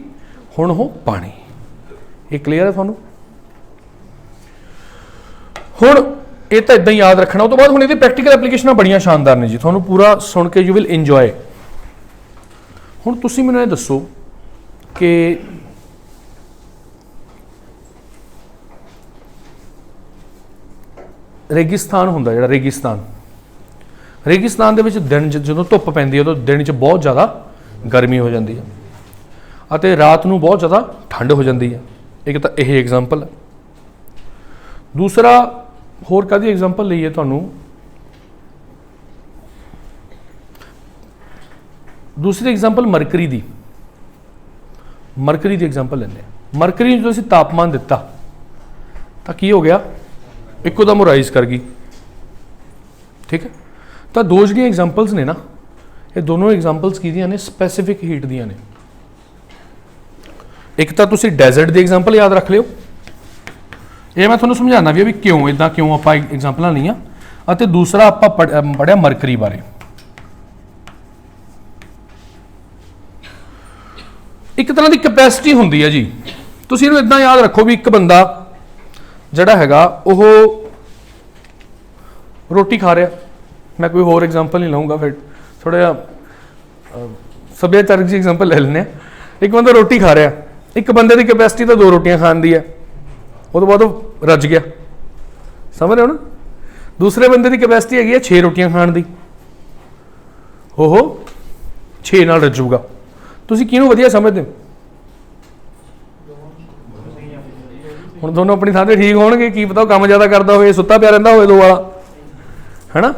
ਹੁਣ ਉਹ ਪਾਣੀ। ਇਹ ਕਲੀਅਰ ਹੈ ਤੁਹਾਨੂੰ? ਹੁਣ ਇਹ ਤਾਂ ਇਦਾਂ ਹੀ ਯਾਦ ਰੱਖਣਾ। ਉਹ ਤੋਂ ਬਾਅਦ ਹੁਣ ਇਹਦੀ ਪ੍ਰੈਕਟੀਕਲ ਐਪਲੀਕੇਸ਼ਨਾਂ ਬੜੀਆਂ ਸ਼ਾਨਦਾਰ ਨੇ ਜੀ, ਤੁਹਾਨੂੰ ਪੂਰਾ ਸੁਣ ਕੇ ਯੂ ਵਿਲ ਇੰਜੋਏ। ਹੁਣ ਤੁਸੀਂ ਮੈਨੂੰ ਇਹ ਦੱਸੋ ਕਿ ਰੇਗਿਸਤਾਨ ਹੁੰਦਾ, ਜਿਹੜਾ ਰੇਗਿਸਤਾਨ, ਰੇਗਿਸਤਾਨ ਦੇ ਵਿੱਚ ਦਿਨ ਜਦੋਂ ਧੁੱਪ ਪੈਂਦੀ ਹੈ ਉਦੋਂ ਦਿਨ 'ਚ ਬਹੁਤ ਜ਼ਿਆਦਾ ਗਰਮੀ ਹੋ ਜਾਂਦੀ ਹੈ ਅਤੇ ਰਾਤ ਨੂੰ ਬਹੁਤ ਜ਼ਿਆਦਾ ਠੰਡ ਹੋ ਜਾਂਦੀ ਹੈ। ਇੱਕ ਤਾਂ ਇਹ ਐਗਜ਼ਾਮਪਲ ਹੈ। ਦੂਸਰਾ ਹੋਰ ਕਾਹਦੀ ਐਗਜ਼ਾਮਪਲ ਲਈਏ ਤੁਹਾਨੂੰ, ਦੂਸਰੀ ਐਗਜ਼ਾਮਪਲ ਮਰਕਰੀ ਦੀ। ਮਰਕਰੀ ਦੀ ਐਗਜ਼ਾਮਪਲ ਲੈਂਦੇ ਹਾਂ। ਮਰਕਰੀ ਨੂੰ ਜਦੋਂ ਅਸੀਂ ਤਾਪਮਾਨ ਦਿੱਤਾ ਤਾਂ ਕੀ ਹੋ ਗਿਆ, ਇੱਕੋ ਦਮ ਰਾਈਜ਼ ਕਰ ਗਈ। ਠੀਕ ਹੈ, ਤਾਂ ਦੋ ਜਿਹੜੀਆਂ ਐਗਜ਼ਾਮਪਲਸ ਨੇ ਨਾ, ਇਹ ਦੋਨੋਂ ਐਗਜ਼ਾਮਪਲਸ ਕਿਹਦੀਆਂ ਨੇ, ਸਪੈਸੀਫਿਕ ਹੀਟ ਦੀਆਂ ਨੇ। ਇੱਕ ਤਾਂ ਤੁਸੀਂ ਡੈਜ਼ਰਟ ਦੀ ਐਗਜ਼ਾਮਪਲ ਯਾਦ ਰੱਖ ਲਿਓ, ਇਹ ਮੈਂ ਤੁਹਾਨੂੰ ਸਮਝਾਉਂਦਾ ਵੀ ਕਿਉਂ ਇਦਾਂ, ਕਿਉਂ ਆਪਾਂ ਐਗਜ਼ਾਮਪਲਾਂ ਲਈਆਂ। ਅਤੇ ਦੂਸਰਾ ਆਪਾਂ ਪੜ੍ਹਿਆ ਮਰਕਰੀ ਬਾਰੇ। ਇੱਕ ਤਰ੍ਹਾਂ ਦੀ ਕੈਪੈਸਿਟੀ ਹੁੰਦੀ ਹੈ ਜੀ, ਤੁਸੀਂ ਇਹਨੂੰ ਇਦਾਂ ਯਾਦ ਰੱਖੋ ਵੀ ਇੱਕ ਬੰਦਾ ਜਿਹੜਾ ਹੈਗਾ ਉਹ ਰੋਟੀ ਖਾ ਰਿਹਾ, ਮੈਂ ਕੋਈ ਹੋਰ ਐਗਜ਼ਾਮਪਲ ਨਹੀਂ ਲਊਂਗਾ, ਫਿਰ ਥੋੜਾ ਜਿਹਾ ਸੱਭਿਆਚਾਰਕ ਜੀ ਐਗਜ਼ਾਮਪਲ ਲੈ ਲੈਂਦੇ ਹਾਂ। ਇੱਕ ਬੰਦਾ ਰੋਟੀ ਖਾ ਰਿਹਾ, ਇੱਕ ਬੰਦੇ ਦੀ ਕੈਪੈਸਿਟੀ ਤਾਂ 2 ਰੋਟੀਆਂ ਖਾਣ ਦੀ ਹੈ, ਉਹ ਤੋਂ ਬਾਅਦ ਉਹ ਰੱਜ ਗਿਆ, ਸਮਝ ਰਹੇ ਹੋ ਨਾ। ਦੂਸਰੇ ਬੰਦੇ ਦੀ ਕੈਪੈਸਿਟੀ ਹੈਗੀ ਹੈ 6 ਰੋਟੀਆਂ ਖਾਣ ਦੀ, ਉਹ 6 ਨਾਲ ਰੱਜੂਗਾ। ਤੁਸੀਂ ਕਿਹਨੂੰ ਵਧੀਆ ਸਮਝਦੇ ਹੋ? ਹੁਣ ਦੋਨੋਂ ਆਪਣੀ ਥਾਂ ਤੇ ਠੀਕ ਹੋਣਗੇ, ਕੀ ਪਤਾ ਉਹ ਕੰਮ ਜ਼ਿਆਦਾ ਕਰਦਾ ਹੋਵੇ, ਸੁੱਤਾ ਪਿਆ ਰਹਿੰਦਾ ਹੋਵੇ 2 ਵਾਲਾ, ਹੈ ਨਾ।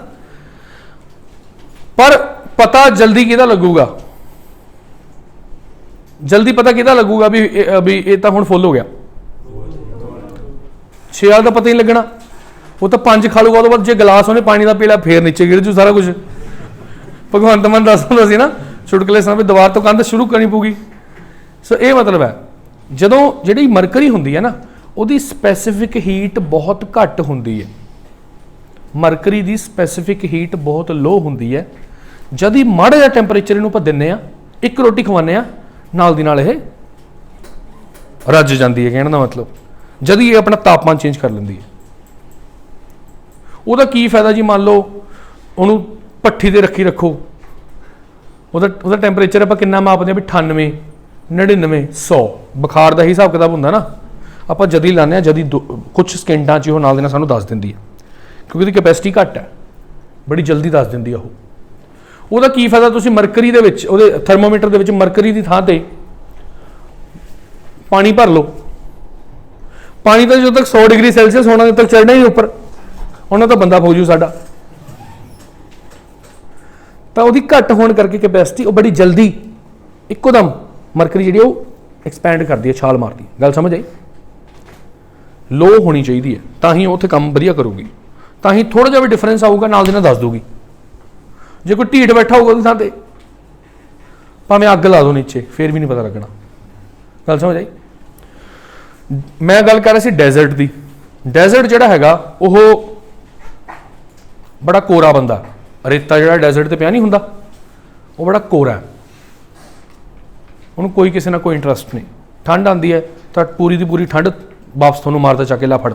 ਪਰ ਪਤਾ ਜਲਦੀ ਕਿਹਦਾ ਲੱਗੂਗਾ, ਜਲਦੀ ਪਤਾ ਕਿਹਦਾ ਲੱਗੂਗਾ ਵੀ ਇਹ ਤਾਂ ਹੁਣ ਫੁੱਲ ਹੋ ਗਿਆ। 6 ਵਾਲਾ ਦਾ ਪਤਾ ਹੀ ਨਹੀਂ ਲੱਗਣਾ, ਉਹ ਤਾਂ 5 ਖਾ ਲੂਗਾ, ਉਹਦੇ ਬਾਅਦ ਜੇ ਗਲਾਸ ਉਹਨੇ ਪਾਣੀ ਦਾ ਪੀ ਲਿਆ ਫੇਰ ਨੀਚੇ ਗਿਰ ਜੂ ਸਾਰਾ ਕੁਝ। ਭਗਵੰਤ ਮਾਨ ਦੱਸ ਹੁੰਦਾ ਸੀ ਨਾ, ਚੁਟਕਲੇ ਸਮੇਂ ਦੀਵਾਰ ਤੋਂ ਕੰਧ ਸ਼ੁਰੂ ਕਰਨੀ ਪਊਗੀ। ਸੋ ਇਹ ਮਤਲਬ ਹੈ, ਜਦੋਂ ਜਿਹੜੀ ਮਰਕਰੀ ਹੁੰਦੀ ਹੈ ਨਾ, ਉਹਦੀ ਸਪੈਸੀਫਿਕ ਹੀਟ ਬਹੁਤ ਘੱਟ ਹੁੰਦੀ ਹੈ। ਮਰਕਰੀ ਦੀ ਸਪੈਸੀਫਿਕ ਹੀਟ ਬਹੁਤ ਲੋ ਹੁੰਦੀ ਹੈ। ਜਦ ਹੀ ਮਾੜਾ ਜਿਹਾ ਟੈਂਪਰੇਚਰ ਇਹਨੂੰ ਆਪਾਂ ਦਿੰਦੇ ਹਾਂ, ਇੱਕ ਰੋਟੀ ਖਵਾਉਂਦੇ ਹਾਂ, ਨਾਲ ਦੀ ਨਾਲ ਇਹ ਰੱਜ ਜਾਂਦੀ ਹੈ। ਕਹਿਣ ਦਾ ਮਤਲਬ ਜਦ ਹੀ ਇਹ ਆਪਣਾ ਤਾਪਮਾਨ ਚੇਂਜ ਕਰ ਲੈਂਦੀ ਹੈ। ਉਹਦਾ ਕੀ ਫਾਇਦਾ ਜੀ, ਮੰਨ ਲਓ ਉਹਨੂੰ ਭੱਠੀ ਤੇ ਰੱਖੋ, ਉਹਦਾ ਟੈਂਪਰੇਚਰ ਆਪਾਂ ਕਿੰਨਾ ਮਾਪਦੇ ਹਾਂ ਵੀ 98, 99, 100, ਬੁਖਾਰ ਦਾ ਹੀ ਹਿਸਾਬ ਕਿਤਾਬ ਹੁੰਦਾ ਨਾ। ਆਪਾਂ ਜਦ ਹੀ ਲਾਉਂਦੇ ਹਾਂ, ਜਦ ਹੀ ਕੁਛ ਸਕਿੰਟਾਂ 'ਚ ਉਹ ਨਾਲ ਦੇ ਨਾਲ ਸਾਨੂੰ ਦੱਸ ਦਿੰਦੀ ਹੈ, ਕਿਉਂਕਿ ਉਹਦੀ ਕੈਪੈਸਿਟੀ ਘੱਟ ਹੈ, ਬੜੀ ਜਲਦੀ ਦੱਸ ਦਿੰਦੀ ਆ ਉਹ। ਉਹਦਾ ਕੀ ਫਾਇਦਾ, ਤੁਸੀਂ ਮਰਕਰੀ ਦੇ ਵਿੱਚ, ਉਹਦੇ ਥਰਮੋਮੀਟਰ ਦੇ ਵਿੱਚ ਮਰਕਰੀ ਦੀ ਥਾਂ ਤੇ ਪਾਣੀ ਭਰ ਲਓ। ਪਾਣੀ ਤਾਂ ਜਦੋਂ ਤੱਕ 100 ਡਿਗਰੀ ਸੈਲਸੀਅਸ ਹੋਣਾ, ਜਦੋਂ ਤੱਕ ਚੜ੍ਹਨਾ ਹੀ ਉੱਪਰ, ਉਹਨਾਂ ਤਾਂ ਬੰਦਾ ਫੌਜੂ ਸਾਡਾ। ਤਾਂ ਉਹਦੀ ਘੱਟ ਹੋਣ ਕਰਕੇ ਕੈਪੈਸਿਟੀ ਉਹ ਬੜੀ ਜਲਦੀ ਇੱਕੋ ਦਮ ਮਰਕਰੀ ਜਿਹੜੀ ਉਹ ਐਕਸਪੈਂਡ ਕਰਦੀ ਹੈ, ਛਾਲ ਮਾਰਦੀ ਹੈ। ਗੱਲ ਸਮਝ ਆਈ? ਲੋ ਹੋਣੀ ਚਾਹੀਦੀ ਹੈ, ਤਾਂ ਹੀ ਉੱਥੇ ਕੰਮ ਵਧੀਆ ਕਰੂਗੀ, ਤਾਂ ਹੀ ਥੋੜਾ ਜਿਹਾ ਵੀ ਡਿਫਰੈਂਸ ਆਊਗਾ ਨਾਲ ਦੀ ਨਾਲ ਦੱਸ ਦੂਗੀ। ਜੇ ਕੋਈ ਢੀਠ ਬੈਠਾ ਹੋਊਗਾ ਉਹਦੀ ਥਾਂ ਤੇ, ਭਾਵੇਂ ਅੱਗ ਲਾ ਦੋ ਨੀਚੇ, ਫਿਰ ਵੀ ਨਹੀਂ ਪਤਾ ਲੱਗਣਾ। ਗੱਲ ਸਮਝ ਆਈ? ਮੈਂ ਗੱਲ ਕਰ ਰਿਹਾ ਸੀ ਡੈਜ਼ਰਟ ਦੀ। ਡੈਜ਼ਰਟ ਜਿਹੜਾ ਹੈਗਾ ਉਹ बड़ा कोरा बंदा, रेता जिहड़ा डेजर्ट ते पिया नहीं हुंदा, वो बड़ा कोरा है, उन्होंने कोई किसी ना कोई इंटरस्ट नहीं। ठंड आती है तो पूरी की पूरी ठंड वापस थोनों मारदा चक के ला फड़,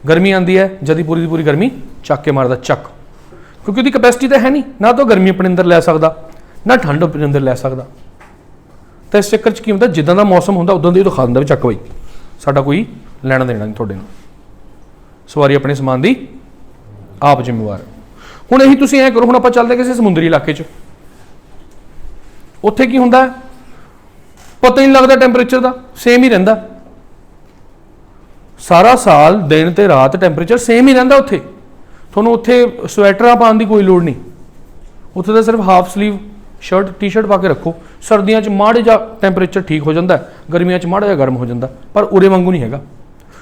गर्मी आती है जदी पूरी की पूरी गर्मी चक के मारदा चक, क्योंकि उसकी कैपेसिटी तो है नहीं, ना तो गर्मी अपने अंदर लै सकता ना ठंड अपने अंदर लै सकता। तो इस चक्कर की होंदा जिदा का मौसम होंदा उदों दी खा दिंदा भी चक बई साडा कोई लैना देना नहीं तुहाडे नाल, सवारी अपने समान की आप जिम्मेवार। हुण यही तुसीं ऐ करो, हुण आपां चलदे किसी समुंदरी इलाके च, उत्थे की हुंदा पता ही नहीं लगता टैंपरेचर का, सेम ही रहिंदा सारा साल, दिन ते रात टैंपरेचर सेम ही रहिंदा उत्थे, तुहानूं उत्थे स्वैटरां पाउण दी कोई लोड़ नहीं, उत्थे तो सिर्फ half sleeve shirt T shirt पा के रखो, सर्दियों च माड़े जा टैंपरेचर ठीक हो जाता है, गर्मियों च माड़ा जा गर्म हो जाता, पर उरे वांगू नहीं हैगा,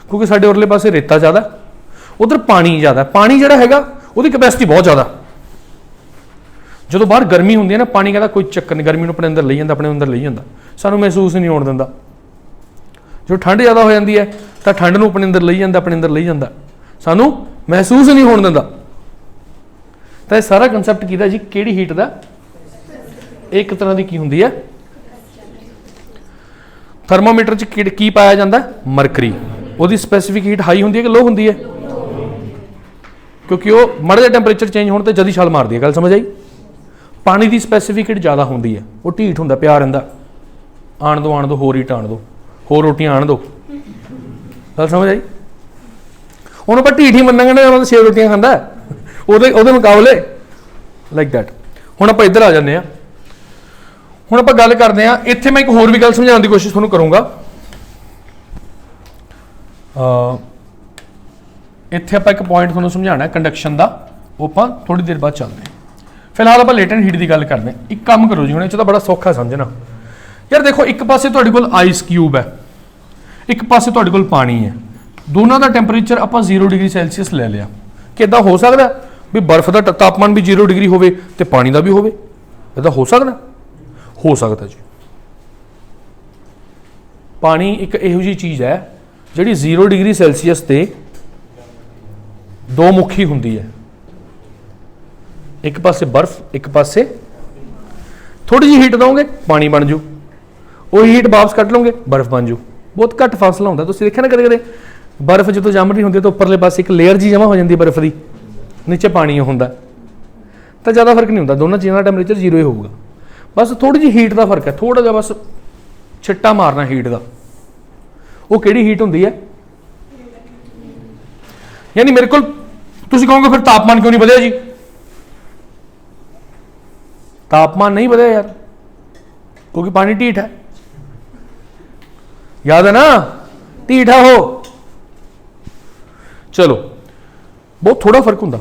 क्योंकि साडे उरले पासे रेता ज़्यादा, उधर पानी ज़्यादा, पानी जिहड़ा हैगा उहदी कैपेसिटी बहुत ज़्यादा, जो बाहर गर्मी होंदी है ना पानी कहता कोई चक्कर नहीं, गर्मी अपने अंदर लई जाता, अपने अंदर लई जाता, सानू महसूस नहीं होने दिंदा। जो ठंड ज़्यादा हो जाती है तो ठंड नूं अपने अंदर लई जाता, अपने अंदर लई जाता, सानू महसूस नहीं होने दिंदा। तो यह सारा कंसैप्ट कीता जी किहड़ी हीट का, एक तरह की होंदी है थर्मोमीटर च की पाया जाता है, मरकरी, उसकी स्पैसीफिक हीट हाई होंदी है कि लो होंदी है, क्योंकि वो माड़ा जिहा टैंपरेचर चेंज होने तो जदी छाल मारती है, गल समझ आई। पानी की स्पैसीफिक हीट ज़्यादा होंदी है, वो ढीठ होंदा प्यार रहिंदा, आण दो होर हीट आण दो, होर रोटियां आण दो, गल समझ आई। हुण आपां ढीठ ही मन्नांगे ना, 6 रोटियां खांदा ਉਹਦੇ मुकाबले लाइक दैट। हुण आपां इधर आ जाने, हुण आपां गल करदे आ, इत्थे मैं एक होर भी गल समझाउण दी कोशिश तुहानूं करूँगा। इत्थे आपां एक पॉइंट तुहानूं समझाना है कंडक्शन का, वो आपां थोड़ी देर बाद चलते हैं। फिलहाल आपां लेटेंट हीट की गल करते हैं। एक काम करो जी, हुण इह तो बड़ा सौखा समझना यार, देखो एक पासे तुहाडे कोल आइस क्यूब है, एक पासे तुहाडे कोल पानी है, दोनों का टैंपरेचर आपां 0 डिग्री सैल्सीयस ले लिया, कि इदां हो सकदा भी बर्फ का तापमान भी 0 डिग्री होवे ते पानी का भी होवे, इदां हो सकदा? हो सकदा जी। पानी एक इहो जी चीज़ है जिहड़ी 0 डिग्री सैल्सीयस ते दो मुखी हुंदी है, एक पासे बर्फ एक पासे, थोड़ी जी हीट दोगे पानी बन जू, वही हीट वापस कट लोगे बर्फ बन जू, बहुत घट फासला होंदा। तुसीं देखिया ना कदे कदे बर्फ जो जम रही होंदी तो उपरले पासे एक लेयर जी जमा हो जाती बर्फ की, नीचे पानी होंदा, तो ज़्यादा फर्क नहीं होंदा, दोनों चीज़ों का टैंपरेचर 0 ही होगा, बस थोड़ी जी हीट का फर्क है, थोड़ा जिहा बस छिट्टा मारना हीट का। वो किहड़ी हीट होंदी है, यानी मेरे को तुसीं कहोगे फिर तापमान क्यों नहीं बढ़िया जी? तापमान नहीं बढ़िया यार, क्योंकि पानी ढीठ है, याद है ना, ढीठ है हो। चलो बहुत थोड़ा फर्क होंदा।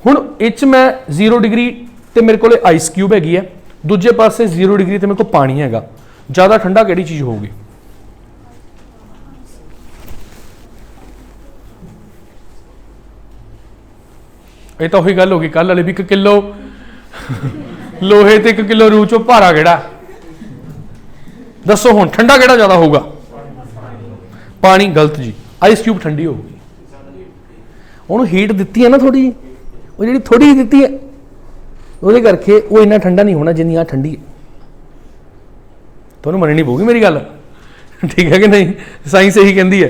हुण इच मैं 0 डिग्री ते मेरे को आइस क्यूब हैगी है, दूजे पासे 0 डिग्री ते मेरे को पानी हैगा, ज़्यादा ठंडा किहड़ी चीज़ होगी? ये तो वही गल होगी कल वाली भी, 1 किलो लोहे ते 1 किलो रूह चो भारा किहड़ा? दसो हुण ठंडा किहड़ा ज़्यादा होगा? पानी। गलत जी, आइस क्यूब ठंडी होगी, उन्होंने हीट दी है ना थोड़ी, वो जी थोड़ी दी है वो करके वो इन्ना ठंडा नहीं होना जिन्नी आ ठंडी है। तो मननी पऊगी मेरी गल, ठीक है कि नहीं? साइंस यही कहती है,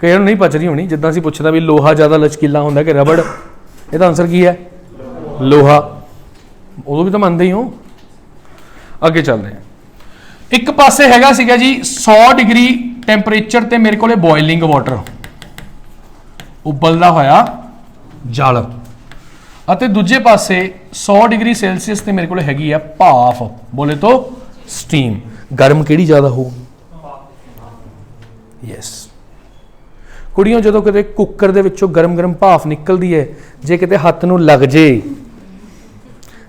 कई नहीं पच रही होनी, जिदा असीं पुछदा भी लोहा ज़्यादा लचकीला होंदा कि रबड़, इसका आंसर की है? लोहा। उदों भी तो मानते ही हो। अगे चलते हैं। एक पासे हैगा सीगा जी 100 डिग्री टैंपरेचर ते मेरे को बॉयलिंग वाटर, उबलदा होया जल, अते दूजे पासे 100 डिग्री सैल्सीयस ते मेरे को हैगी है भाफ, बोले तो स्टीम। गर्म किहड़ी ज़्यादा होगी? यस। कुड़ियों जो किते कुकर दे विचों गरम गरम भाफ निकलती है, जे किते हत्थ नूं लग जे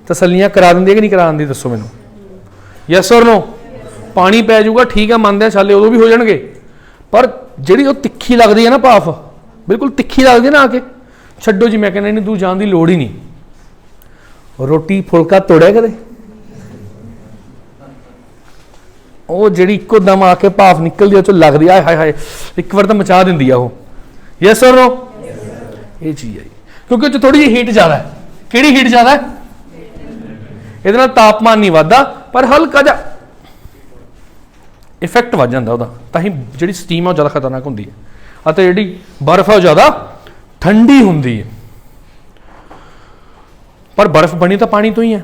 तसल्लियां करा दिंदी है कि नहीं करा दिंदी? दसो मैनूं, यस और नो? पानी पै जाऊगा ठीक है, मानते हैं छाले उदों भी हो जाएंगे, पर जिहड़ी तिखी लगती है ना भाफ, बिल्कुल तिखी लगती है ना, आके छड्डो जी, मैं कहना नहीं तू जान की लोड़ ही नहीं। रोटी फुलका तोड़िया कदे? वो जी इको दम आके भाफ निकलती है लगती है, हाय हाय एक बार तो मचा दिंदी है वो। यस और नो? ये चीज़ है। क्योंकि उत्थे थोड़ी जी हीट ज़्यादा है। किहड़ी हीट ज़्यादा है? इहदे नाल तापमान नहीं वधदा पर हल्का जा इफैक्ट वध जांदा उहदा, तां ही जिहड़ी स्टीम है ज़्यादा खतरनाक हुंदी है अते जिहड़ी बर्फ है ज़्यादा ठंडी हुंदी है। पर बर्फ बनी तो पानी तो ही है।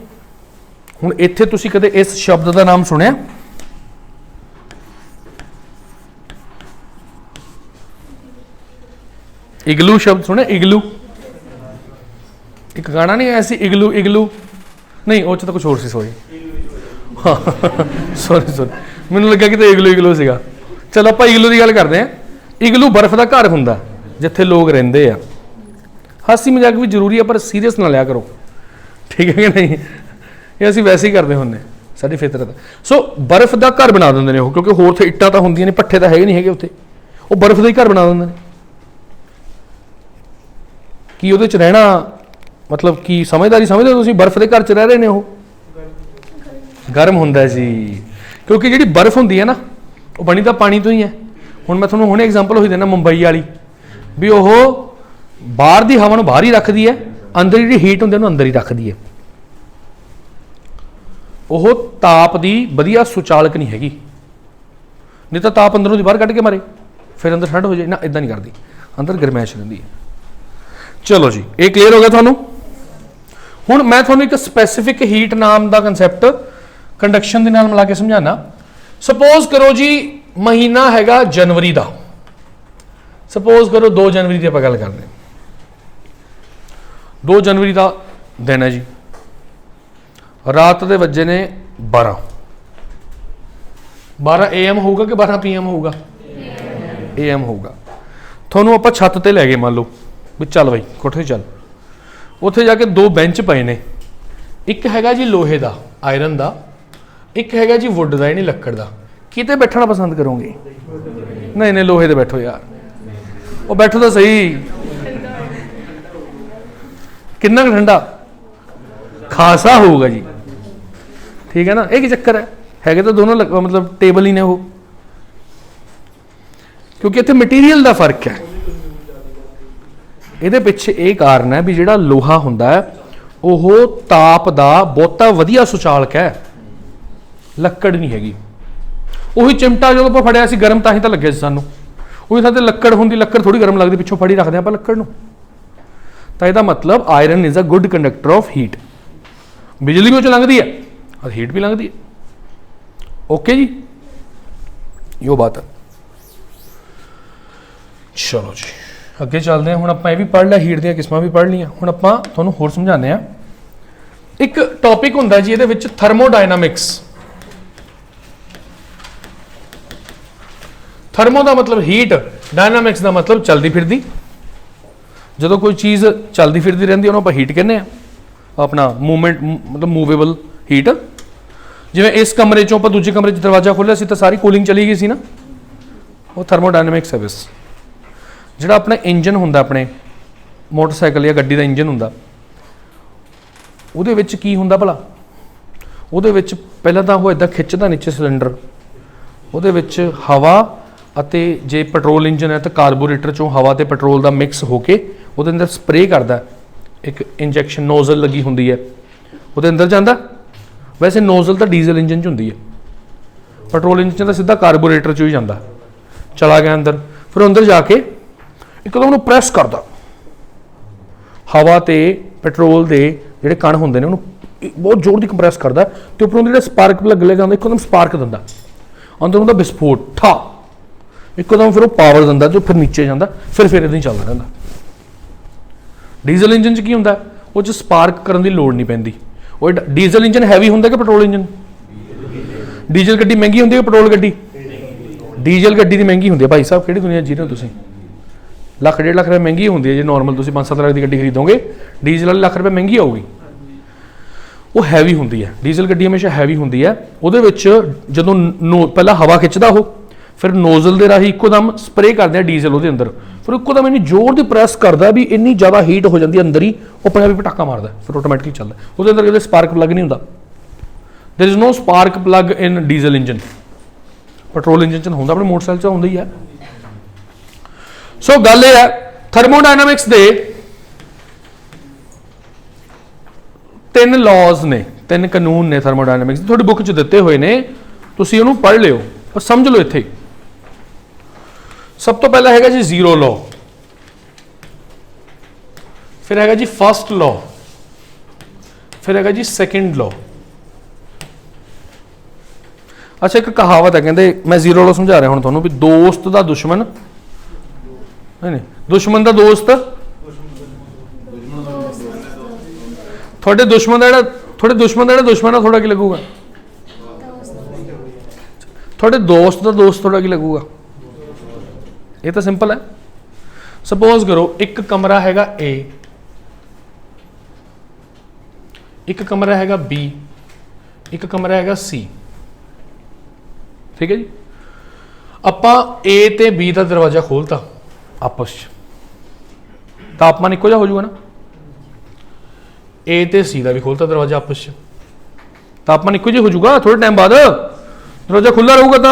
हुण इत्थे तुसीं कदे इस शब्द का नाम सुनिया? इगलू शब्द सुने? इगलू एक गाना नहीं ऐसी इगलू इगलू नहीं वो तो कुछ होर सी सॉरी हाँ सॉरी मैनूं लग्या कि इगलू इगलू सीगा। चलो आपां इगलू की गल करते हैं। इगलू बर्फ का घर हुंदा जिथे लोग रहिंदे आ। हासी मजाक भी जरूरी है पर सीरीयस ना लिया करो, ठीक है कि नहीं? ये असीं वैसे ही करते हुंदे, साडी फितरत। सो बर्फ का घर बना दिंदे ने वो, क्योंकि होर ते इट्टां तां हुंदियां ने, पट्ठे तां है नहीं हैगे उत्थे, वो बर्फ का ही घर बना दिंदे ने। कि उहदे च रहना मतलब कि समझदारी समझदे हो तुसीं? बर्फ के घर च रह रहे ने, वो गर्म हुंदा जी, क्योंकि जिहड़ी बर्फ हुंदी है ना वो बनी तो पानी तो ही है। हुण मैं तुहानूं हुणे एग्जांपल होई देना मुंबई वाली भी, वो बाहर की हवा नूं बाहर ही रखदी है, अंदर जिहड़ी हीट हुंदी है अंदर ही रखदी है। वो ताप की वधिया सुचालक नहीं हैगी, नहीं तो ताप अंदरों दी बाहर कढ के मारे फिर अंदर ठंड हो जाए ना, इदां नहीं करती, अंदर गरमैश रहिंदी है। चलो जी ये क्लीयर हो गया तुहानूं। हुण मैं तुहानूं एक स्पैसीफिक हीट नाम का कंसैप्ट कंडक्शन के नाल मिला के समझाना। सपोज करो जी महीना हैगा जनवरी का, सपोज करो 2 जनवरी की आपां गल करदे, 2 जनवरी का दिन है जी, रात के वजे ने 12 AM होगा कि 12 PM होगा? AM होगा। थोनों आप छत ते लै गए, मान लो भी चल भाई कोठे चल, उत्थे जाके 2 बेंच पे ने, एक हैगा जी लोहे का आयरन का, एक हैगा जी वुड का यानी लक्कड़ का। किते बैठना पसंद करोगे? नहीं नहीं लोहे ते बैठो यार, वो बैठो तो सही। कितना ठंडा? खासा होगा जी, ठीक है ना? एक ही चक्कर है तो दोनों मतलब टेबल ही ने वो, क्योंकि इत्थे मटीरियल का फर्क है। ये पिछे ये कारण है भी जिहड़ा लोहा हुंदा है वो ताप का बहुता वधिया सुचालक है, लक्कड़ नहीं हैगी। उही चिमटा जो आपां फड़िया सी गर्म तां ही तां लग्गिया सी सानूं, उही थां ते लक्कड़ हुंदी, लक्कड़ थोड़ी गर्म लगदी, पिछों फड़ी रखदे आपां लक्कड़ नूं। तां इहदा मतलब iron is a good conductor of heat. बिजली भी लंघदी है और हीट भी लंघदी है। ओके जी, यो बात है। चलो जी अगे चलते हैं। हुण आपां भी पढ़ लिया, हीट दी किस्मां भी पढ़ लिया। हुण आपां तुहानूं होर समझाने आ। एक टॉपिक हुंदा जी इहदे विच थर्मोडायनामिक्स। थर्मो का मतलब हीट, डायनामिक्स का मतलब चलती फिरदी। जो कोई चीज़ चलती फिरती रहती उन्होंने आप हीट कहने अपना मूवमेंट, मतलब मूवेबल हीट। जिवें इस कमरे चों आप दूजे कमरे दरवाजा खोलिया सी तो सारी कूलिंग चली गई सी ना, वो थर्मोडायनामिक्स है। बस जिहड़ा अपना इंजन हुंदा, अपने मोटरसाइकिल या गड्डी का इंजन हुंदा, उहदे विच की हुंदा भला? उहदे विच पहलां तां वो इदां खिच्चदा नीचे सिलेंडर, उहदे विच हवा अते जे पेट्रोल इंजन है तो कार्बोरेटर चों हवा ते पेट्रोल का मिक्स होके उहदे अंदर स्प्रे करदा। एक इंजैक्शन नोजल लगी हुंदी है, उहदे अंदर जांदा। वैसे नोजल तो डीजल इंजन च हुंदी है, पेट्रोल इंजन तो सीधा कार्बोरेटर चों ही जांदा। चला गया अंदर, फिर अंदर जाके एकदम उन्होंने प्रेस करदा, हवा ते पेट्रोल के जिहड़े कण हुंदे ने उन्होंने बहुत जोर की कंप्रैस करदा ते उपरों जिहड़ा स्पार्क प्लग लगा हुंदा एकदम स्पार्क दिंदा, अंदर हुंदा विस्फोट ठा, एकदम फिर वो पावर दिंदा जो फिर नीचे जांदा, फिर इदां ही चलदा रहिंदा। डीजल इंजन च की हुंदा, वो च स्पार्क करन दी लोड़ नहीं पैंदी। वो डीजल इंजन हैवी हुंदा कि पेट्रोल इंजन? डीजल गड्डी महंगी हुंदी है पेट्रोल गड्डी? डीजल गड्डी दी महंगी हुंदी है। भाई साहब किहड़ी दुनिया जी रहे हो तुसीं? लाख 1.5 लाख रुपये महंगी होंगी है जो नॉर्मल तुम 5-7 लाख की गड्डी खरीदोगे, डीजल वाली लाख रुपये महंगी आऊगी। वो हैवी होंगी है, डीजल गड्डी हमेशा हैवी होंगी है। वो जो पहला हवा खिंचता हो, फिर नोजल के राही इकोदम स्प्रे करते हैं डीजल वो अंदर, फिर इकोदम इन्नी जोर की प्रैस करता भी इन्नी ज़्यादा हीट हो जाती है अंदर ही, वो अपने आप ही पटाका मारता, फिर ऑटोमैटिकली चलता। वो अंदर कभी स्पार्क प्लग नहीं होता, there is no spark plug in diesel engine. Petrol engine च होंदा, अपने मोटरसाइकिल च होंदा ही है। सो गल यह है थर्मोडायनामिक्स दे 3 लॉज ने, 3 कानून ने थर्मोडायनेमिक्स, थोड़ी बुक च दिते हुए ने, तुसी उन्होंने पढ़ लियो पर समझ लो इत्थे। सब तो पहला हैगा जी जीरो लॉ, फिर हैगा जी फर्स्ट लॉ, फिर हैगा जी सेकंड लॉ। अच्छा एक कहावत है, कहते मैं जीरो लॉ समझा रहा हूं तुहानूं भी दोस्त दा दुश्मन नहीं, दुश्मन दा दोस्त, थोड़े दुश्मन दा दुश्मन है थोड़ा की लगूगा, थोड़े दोस्त दा दोस्त थोड़ा की लगूगा। ये तो सिंपल है। सपोज करो एक कमरा हैगा ए, एक कमरा हैगा बी, एक कमरा हैगा सी, ठीक है जी। आपां ए ते बी का दरवाजा खोलता आपस तापमान इको जिहा हो जाऊगा ना, ए ते सी का भी खोलता दरवाजा आपस तापमान इको जिहा हो जाऊगा, थोड़े टाइम बाद दरवाजा खुला रहूगा तो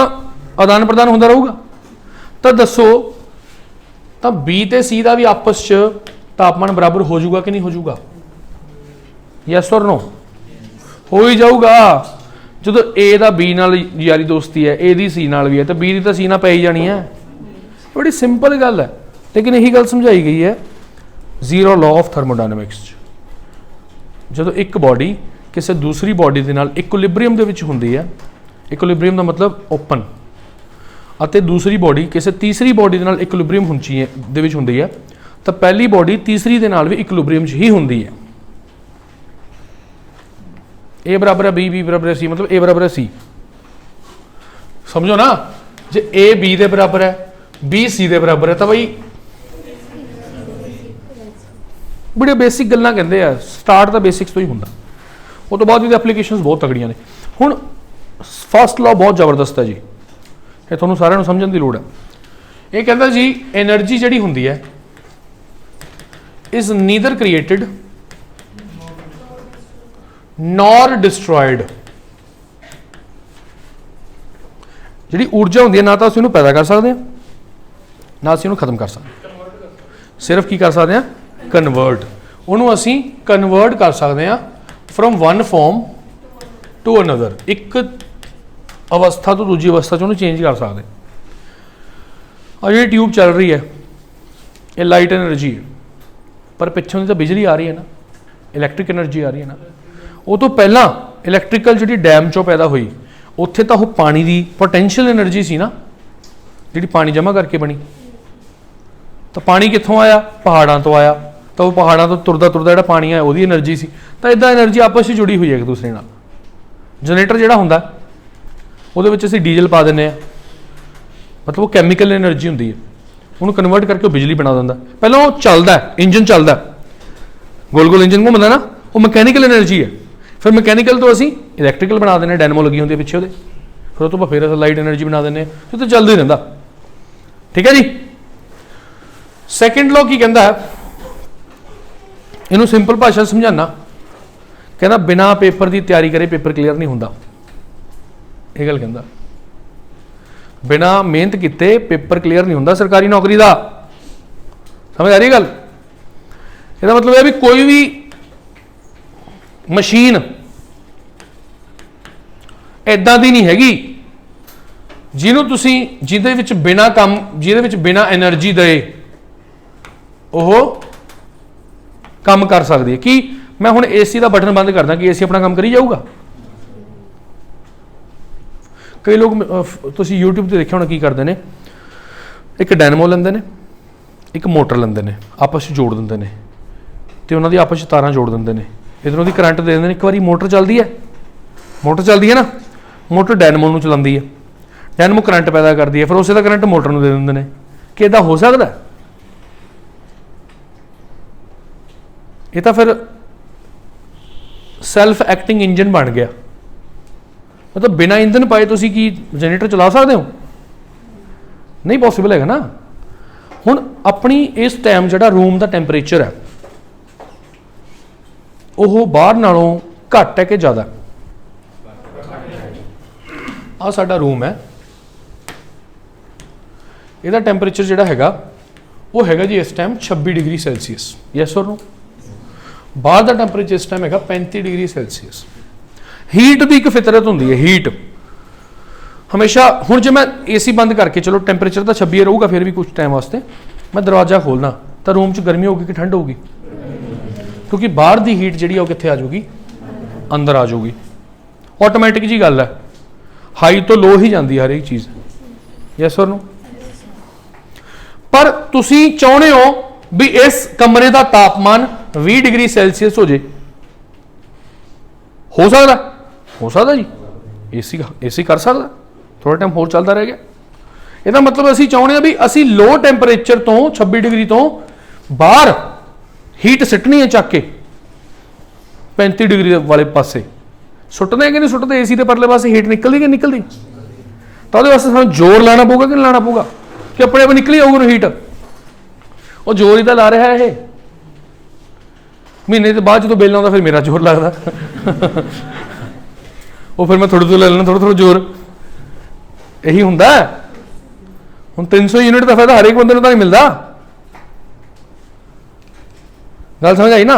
आदान प्रदान होता रहूगा। तो दसो तो बी ते सी का भी आपस तापमान बराबर हो जाऊगा कि नहीं हो जाऊगा? यस और नो? हो ही जाऊगा। जो ए का बी नाल यारी दोस्ती है, ए दी सी नाल भी है, तो बी दी तो सी ना पै ही जानी है। बड़ी सिंपल गल है, लेकिन यही गल समझाई गई है जीरो लॉ ऑफ थर्मोडायनेमिक्स। जो एक बॉडी किसी दूसरी बॉडी के नाल इक्विलिब्रियम दे विच हुंदी है, इक्विलिब्रियम का मतलब ओपन, अते दूसरी बॉडी किसी तीसरी बॉडी के नाल इक्विलिब्रियम हुंदी है, तो पहली बॉडी तीसरी दे नाल भी इक्विलिब्रियम ही हुंदी है। ए बराबर है बी, बी बराबर है सी, मतलब ए बराबर है सी। समझो ना, जे ए बी दे बराबर है, बी सी दे बराबर है, तो भाई बड़े बेसिक गल्लां कहंदे आ, स्टार्ट द बेसिक्स तो ही हुंदा, वो तो बाद एप्लीकेशनस बहुत तगड़ियां ने। हुण फर्स्ट लॉ बहुत जबरदस्त है जी, ये तुहानूं सारिਆਂ ਨੂੰ समझण दी लोड़ है। ये कहता जी एनर्जी जिहड़ी हुंदी है is neither created nor destroyed. जिहड़ी ऊर्जा हुंदी है ना तो असीं उहनूं पैदा कर सकते हैं, ना असीं उहनूं खत्म कर सकते, सिर्फ की कर सकते हैं कन्वर्ट। उहनूं असीं कन्वर्ट कर सकते हैं from one form to another, एक अवस्था तो दूजी अवस्था च उहनूं चेंज कर सकते। और जी ट्यूब चल रही है ये लाइट एनर्जी है, पर पिछों तो बिजली आ रही है ना, इलैक्ट्रिक एनर्जी आ रही है ना। वो तो पहला इलैक्ट्रिकल जी डैम चों पैदा हुई, उत्थे तो वह पानी की पोटेंशियल एनर्जी सी ना, जी पानी जमा करके बनी। तो पानी कित्थों आया? पहाड़ों तो आया, तो वो पहाड़ों तो तुरदा तुरदा जो पानी है वही एनर्जी सी। तो इदा एनर्जी आपस में जुड़ी हुई है एक दूसरे नाल। जनरेटर जिहड़ा हुंदा उहदे विच असीं डीजल पा दिंदे आ, मतलब वो कैमिकल एनर्जी हुंदी है, उन्होंने कन्वर्ट करके वो बिजली बना दिंदा। पहला वो चलदा है, इंजन चलदा, गोल गोल इंजन घूमदा ना, वो मैकेनिकल एनर्जी है। फिर मैकेनिकल तो असीं इलैक्ट्रिकल बना देने, डायनमो लगी होंदी है पिछे उहदे, फिर उस तो फिर लाइट एनर्जी बना देने, तो चलदा ही रहिंदा। ठीक है जी। सैकेंड लॉ की कहता है, इनू सिंपल भाषा समझाना, कहना बिना पेपर की तैयारी करे पेपर क्लीयर नहीं होंदा। ये गल कहता, बिना मेहनत किते पेपर क्लीयर नहीं होंदा सरकारी नौकरी का। समझ आ रही गल? इसका मतलब है भी कोई भी मशीन इदां दी नहीं हैगी जिन्हों तुसी जिहदे विच बिना काम, जिहदे विच बिना एनर्जी दे ओह काम कर सकती है। कि मैं हुण एसी का बटन बंद करदा कि एसी अपना काम करी जाऊगा? कई लोग तुसी यूट्यूब से देखिया होना की करते हैं, एक डायनमो लेंदे ने, एक मोटर लेंदे ने, आपस में जोड़ देंदे ने, तो उन्होंने आपस में तारां जोड़ देंदे ने, इधरों की करंट दे देंदे ने। एक बारी मोटर चलती है, मोटर चलती है ना, मोटर डायनमो नूं चलाती है, डायनमो करंट पैदा करती है, फिर उस दा करंट मोटर नूं दे देंदे ने। कि इदां हो सकदा? ये तो फिर सैल्फ एक्टिंग इंजन बन गया। मतलब बिना इंधन पाए तुसी की जनरेटर चला सकते हो? नहीं पॉसिबल है ना। हुण अपनी इस टाइम जिहड़ा रूम का टैंपरेचर है वह बाहर नालों घट है कि ज़्यादा? आ साडा रूम है, इसका टैंपरेचर जिहड़ा हैगा वो हैगा जी इस टाइम 26 डिग्री सैल्सीयस। यस और नो? बाहर का टैंपरेचर इस टाइम है 35 डिग्री सैल्सीयस। हीट की एक फितरत होंगी है, हीट हमेशा। हुण जो मैं AC बंद करके, चलो टैंपरेचर तो 26 रहूगा फिर भी कुछ टाइम वास्ते, मैं दरवाजा खोलना तो रूम च गर्मी होगी कि ठंड होगी? क्योंकि बाहर की हीट जी कितने आ जाऊगी, अंदर आ जाऊगी। ऑटोमैटिक जी गल है, हाई तो लो ही जाती है हर एक चीज़। यस और नो? पर तुसी चाहते हो भी इस कमरे का तापमान 20 डिग्री सैल्सीयस हो जाए, हो सकता? हो सकता जी। AC कर सकता, थोड़ा टाइम होर चलता रह गया। ਇਹਦਾ मतलब ਅਸੀਂ ਚਾਹੁੰਦੇ ਹਾਂ ਵੀ ਅਸੀਂ लो ਟੈਂਪਰੇਚਰ ਤੋਂ 26 डिग्री ਤੋਂ ਬਾਹਰ ਹੀਟ ਸਿੱਟਣੀ ਹੈ ਚੱਕ ਕੇ 35 डिग्री वाले पासे। ਸੁੱਟਦੇ ਹੈ कि नहीं ਸੁੱਟਦੇ? AC ਦੇ ਪਰਲੇ ਪਾਸੇ ਹੀਟ ਨਿਕਲਦੀ ਕਿ ਨਿਕਲਦੀ? ਤਾਂ ਉਹਦੇ ਵਾਸਤੇ ਸਾਨੂੰ ਜ਼ੋਰ ਲਾਣਾ ਪਊਗਾ ਕਿ ਨਹੀਂ ਲਾਣਾ ਪਊਗਾ, ਕਿ ਆਪਣੇ ਆਪ ਨਿਕਲੀ ਆਊਗੀ ਹੀਟ? ਉਹ ਜ਼ੋਰ ਹੀ ਤਾਂ ਲਾ ਰਿਹਾ ਇਹ। ਮਹੀਨੇ ਦੇ ਬਾਅਦ ਜਦੋਂ ਬਿੱਲ ਆਉਂਦਾ ਫਿਰ ਮੇਰਾ ਜ਼ੋਰ ਲੱਗਦਾ ਉਹ ਫਿਰ ਮੈਂ ਥੋੜ੍ਹਾ ਥੋੜ੍ਹਾ ਲੈ ਲੈਣਾ, ਥੋੜ੍ਹਾ ਥੋੜ੍ਹਾ ਜ਼ੋਰ। ਇਹੀ ਹੁੰਦਾ। ਹੁਣ 300 यूनिट का फायदा हर एक बंदे को तो नहीं मिलता। गल समझ आई ना?